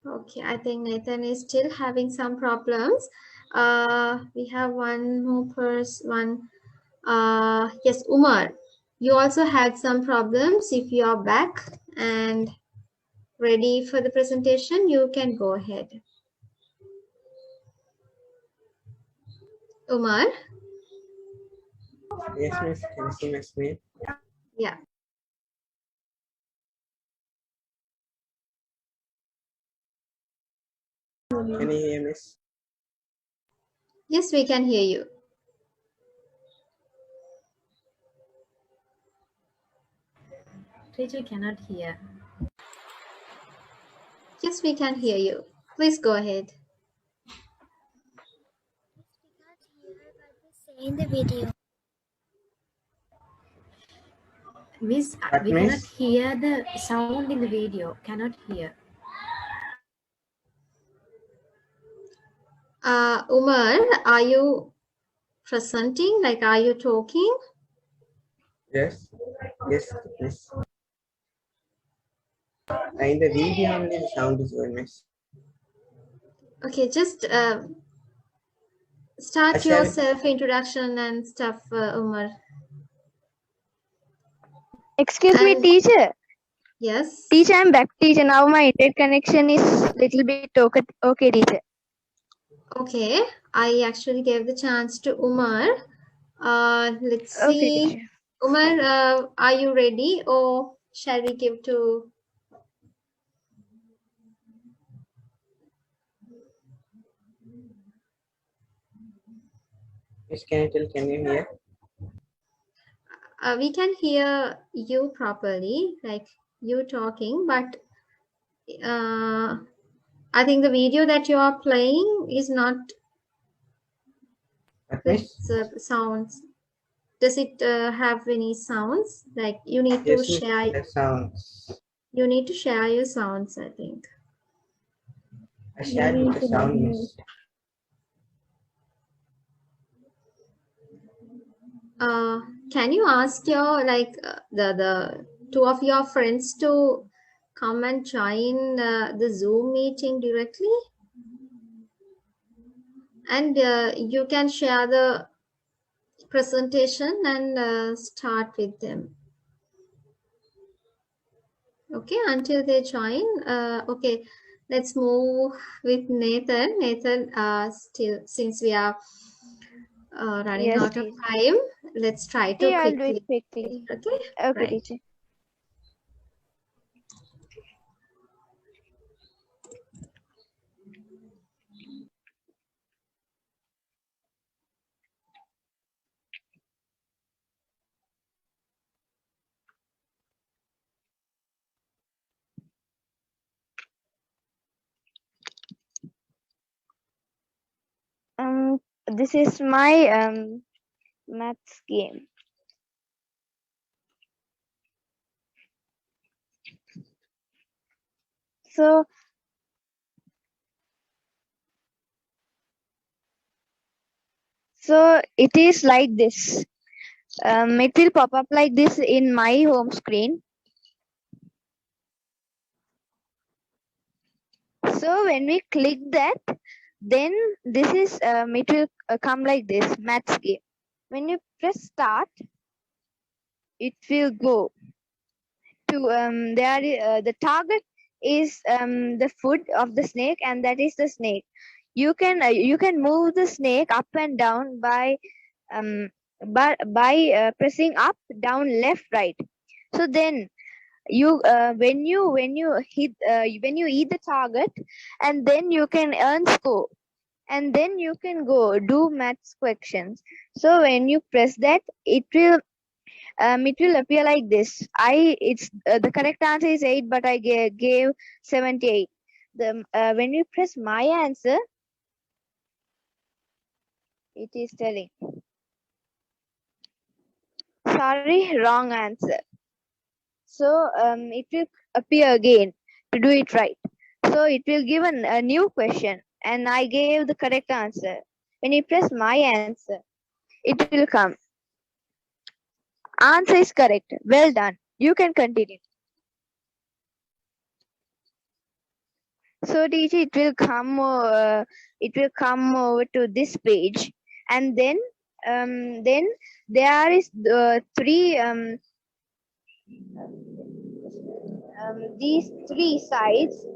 Okay, I think Nathan is still having some problems. We have one more person. Yes, Umar, you also had some problems. If you are back and ready for the presentation, you can go ahead. Umar? Yes, miss. Can you see my screen? Yeah. Can you hear miss? Yes, we can hear you. Rachel cannot hear. Yes, we can hear you. Please go ahead. Say in the video. Miss, What, we cannot miss? hear the sound in the video. Cannot hear. Umar, are you presenting? Like, are you talking? Yes. Yes, miss. In the video only the sound is going, miss. Okay, just start your self-introduction and stuff, Umar. Excuse me, And teacher. yes. Teacher, I'm back. Teacher, now my internet connection is little bit okay. Okay, teacher. Okay, I actually gave the chance to Umar. Let's Okay, see. teacher. Umar, are you ready or shall we give to... Miss, can you tell? Can you hear? we can hear you properly, like you talking, but I think the video that you are playing is not with sounds. Does it have any sounds? Like you need to Yes, miss. share. The sounds. You need to share your sounds, I think. I shared with the sound, miss. Can you ask your the two of your friends to come and join the Zoom meeting directly? And you can share the presentation and start with them. Okay, until they join. Okay, let's move with Nathan. Nathan, still, since we are running Yes, out of teacher. time, let's try to Yeah, I'll do quickly. it quickly. Okay, Okay, right. teacher. this is my maths game. So it is like this. It will pop up like this in my home screen. So when we click that, then this is it will come like this maths game. When you press start, it will go to the target is the foot of the snake, and that is the snake. You can move the snake up and down by pressing up, down, left, right. So then you when you hit when you eat the target, and then you can earn score, and then you can go do maths questions. So when you press that, it will appear like this. It's the correct answer is 8, but I gave 78. When you press my answer, it is telling, sorry, wrong answer. So it will appear again to do it right. So it will give a new question, and I gave the correct answer. When you press my answer, it will come. Answer is correct. Well done. You can continue. So teacher, it will come over to this page, and then there is three these three sides.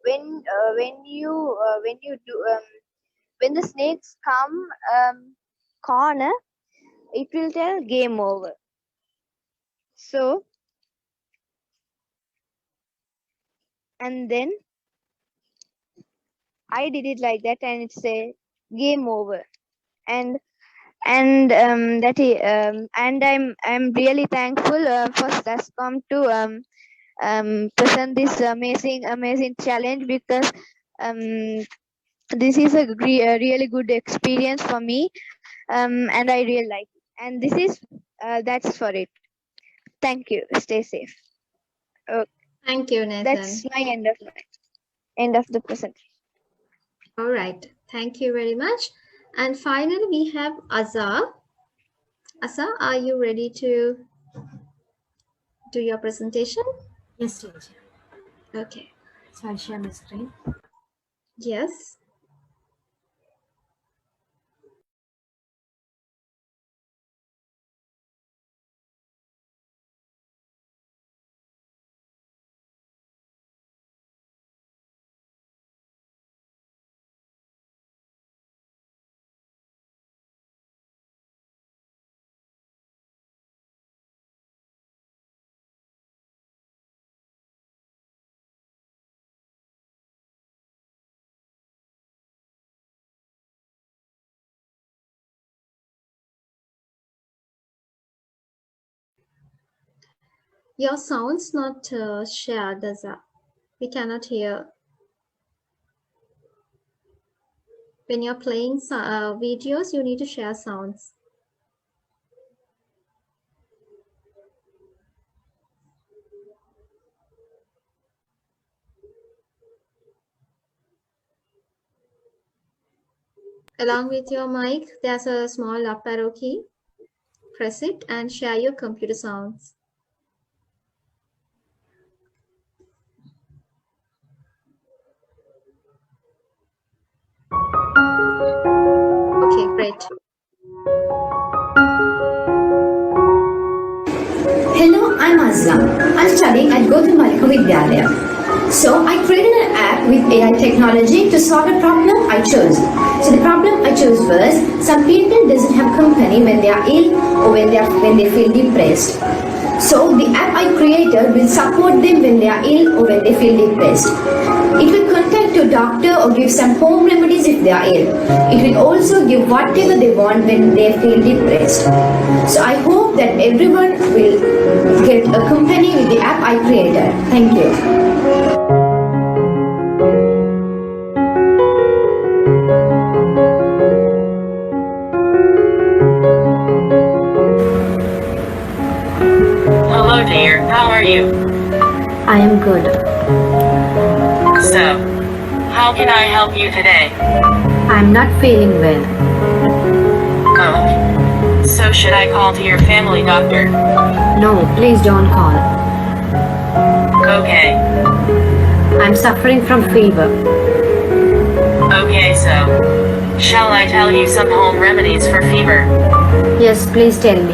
When you do when the snakes come corner, it will tell game over. So and then I did it like that, and it said game over. And I'm really thankful for SLASSCOM to present this amazing challenge, because this is a really good experience for me, and I really like it. And this is that's for it. Thank you. Stay safe. Thank you, Nathan. That's my end of the presentation. All right. Thank you very much. And finally, we have Azar. Azar, are you ready to do your presentation? Yes, teacher. Okay. So I'll share my screen. Yes. Your sound's not shared, Azar. We cannot hear. When you're playing videos, you need to share sounds. Along with your mic, there's a small up arrow key. Press it and share your computer sounds. Okay, great. Hello, I'm Azla. I'm studying at Gautam Balika Vidyalaya. So I created an app with AI technology to solve a problem I chose. So the problem I chose was some people doesn't have company when they are ill or when they feel depressed. So the app I created will support them when they are ill or when they feel depressed. It will contact your doctor or give some home remedies if they are ill. It will also give whatever they want when they feel depressed. So I hope that everyone will get a company with the app I created. Thank you. are you? I am good. So, how can I help you today? I'm not feeling well. Oh. So should I call to your family doctor? No, please don't call. Okay. I'm suffering from fever. Okay, so shall I tell you some home remedies for fever? Yes, please tell me.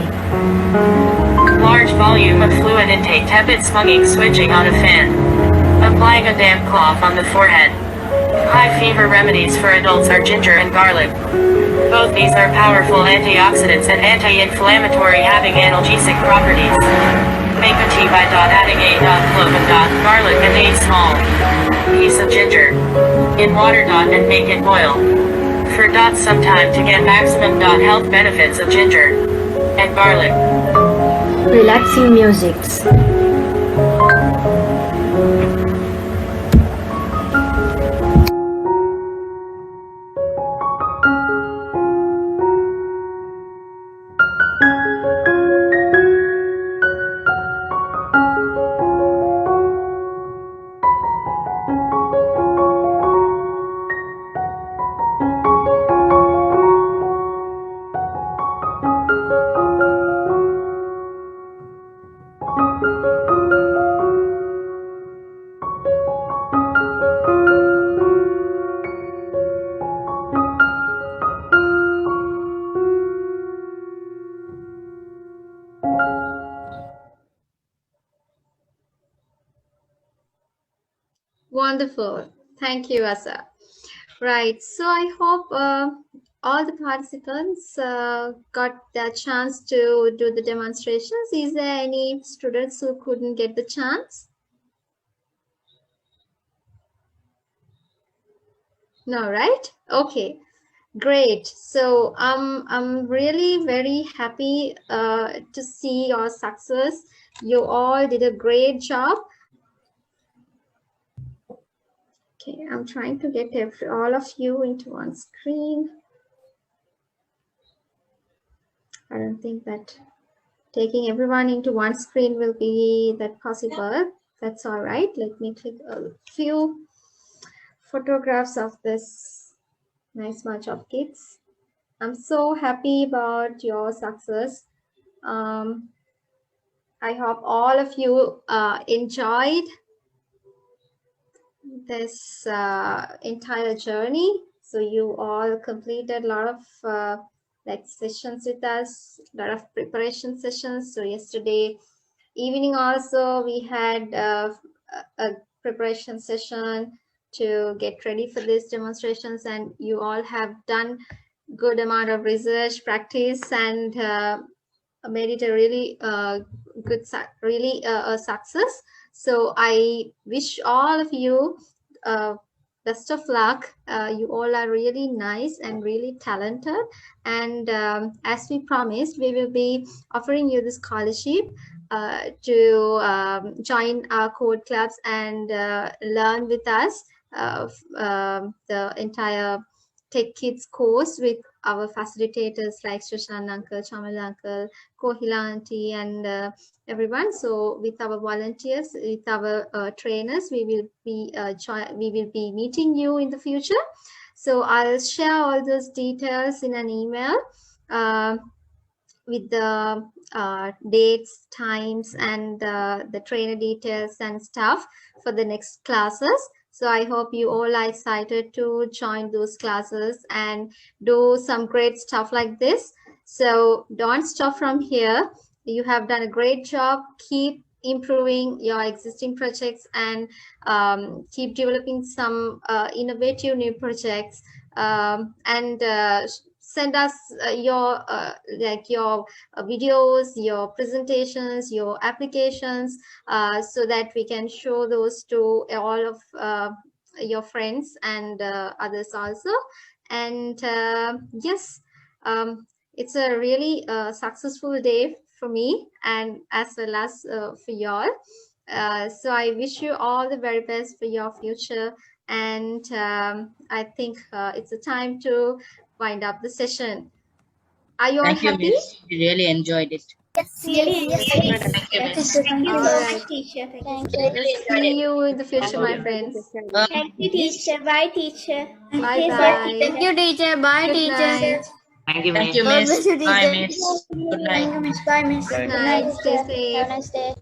Large volume of fluid intake, tepid smugging, switching on a fan. Applying a damp cloth on the forehead. High fever remedies for adults are ginger and garlic. Both these are powerful antioxidants and anti-inflammatory, having analgesic properties. Make a tea by adding a clove of garlic and a small piece of ginger in water and make it boil for some time to get maximum health benefits of ginger and garlic. Relaxing musics. Wonderful. Thank you, Asa. Right. So I hope all the participants got the chance to do the demonstrations. Is there any students who couldn't get the chance? No, right? Okay. Great. So I'm really very happy to see your success. You all did a great job. Okay, I'm trying to get all of you into one screen. I don't think that taking everyone into one screen will be that possible. That's all right. Let me click a few photographs of this nice bunch of kids. I'm so happy about your success. I hope all of you enjoyed this entire journey. So you all completed a lot of like sessions with us, a lot of preparation sessions. So yesterday evening also we had a preparation session to get ready for these demonstrations, and you all have done good amount of research practice and made it a really good, really a success. So I wish all of you best of luck. You all are really nice and really talented. And as we promised, we will be offering you the scholarship to join our code clubs and learn with us the entire TechKids course with our facilitators like Shashan Uncle, Chamal Uncle, Kohila Auntie, and everyone. So with our volunteers, with our trainers, we will be meeting you in the future. So I'll share all those details in an email with the dates, times, and the trainer details and stuff for the next classes. So I hope you all are excited to join those classes and do some great stuff like this. So don't stop from here. You have done a great job. Keep improving your existing projects and keep developing some innovative new projects, and send us your videos, your presentations, your applications, so that we can show those to all of your friends and others also. And yes, it's a really successful day for me and as well as for y'all. So I wish you all the very best for your future. And I think it's a time to wind up the session. Are you all Thank you, happy? Miss. We really enjoyed it. Yes, yes. Yes, teacher. Thank you All so right. much, teacher. Thank you. Thank you. Let's see you in the future, my friends. Thank you, teacher. Bye, teacher. Bye Stay safe, bye. teacher. Thank you, teacher. Bye, Good teacher. night. Thank you, Thank Miss. you, God Miss. bless you, Bye, teacher. Miss. Good night. Thank you, miss. Bye, miss. Good Good night. night, Stay teacher. Have a safe. nice day.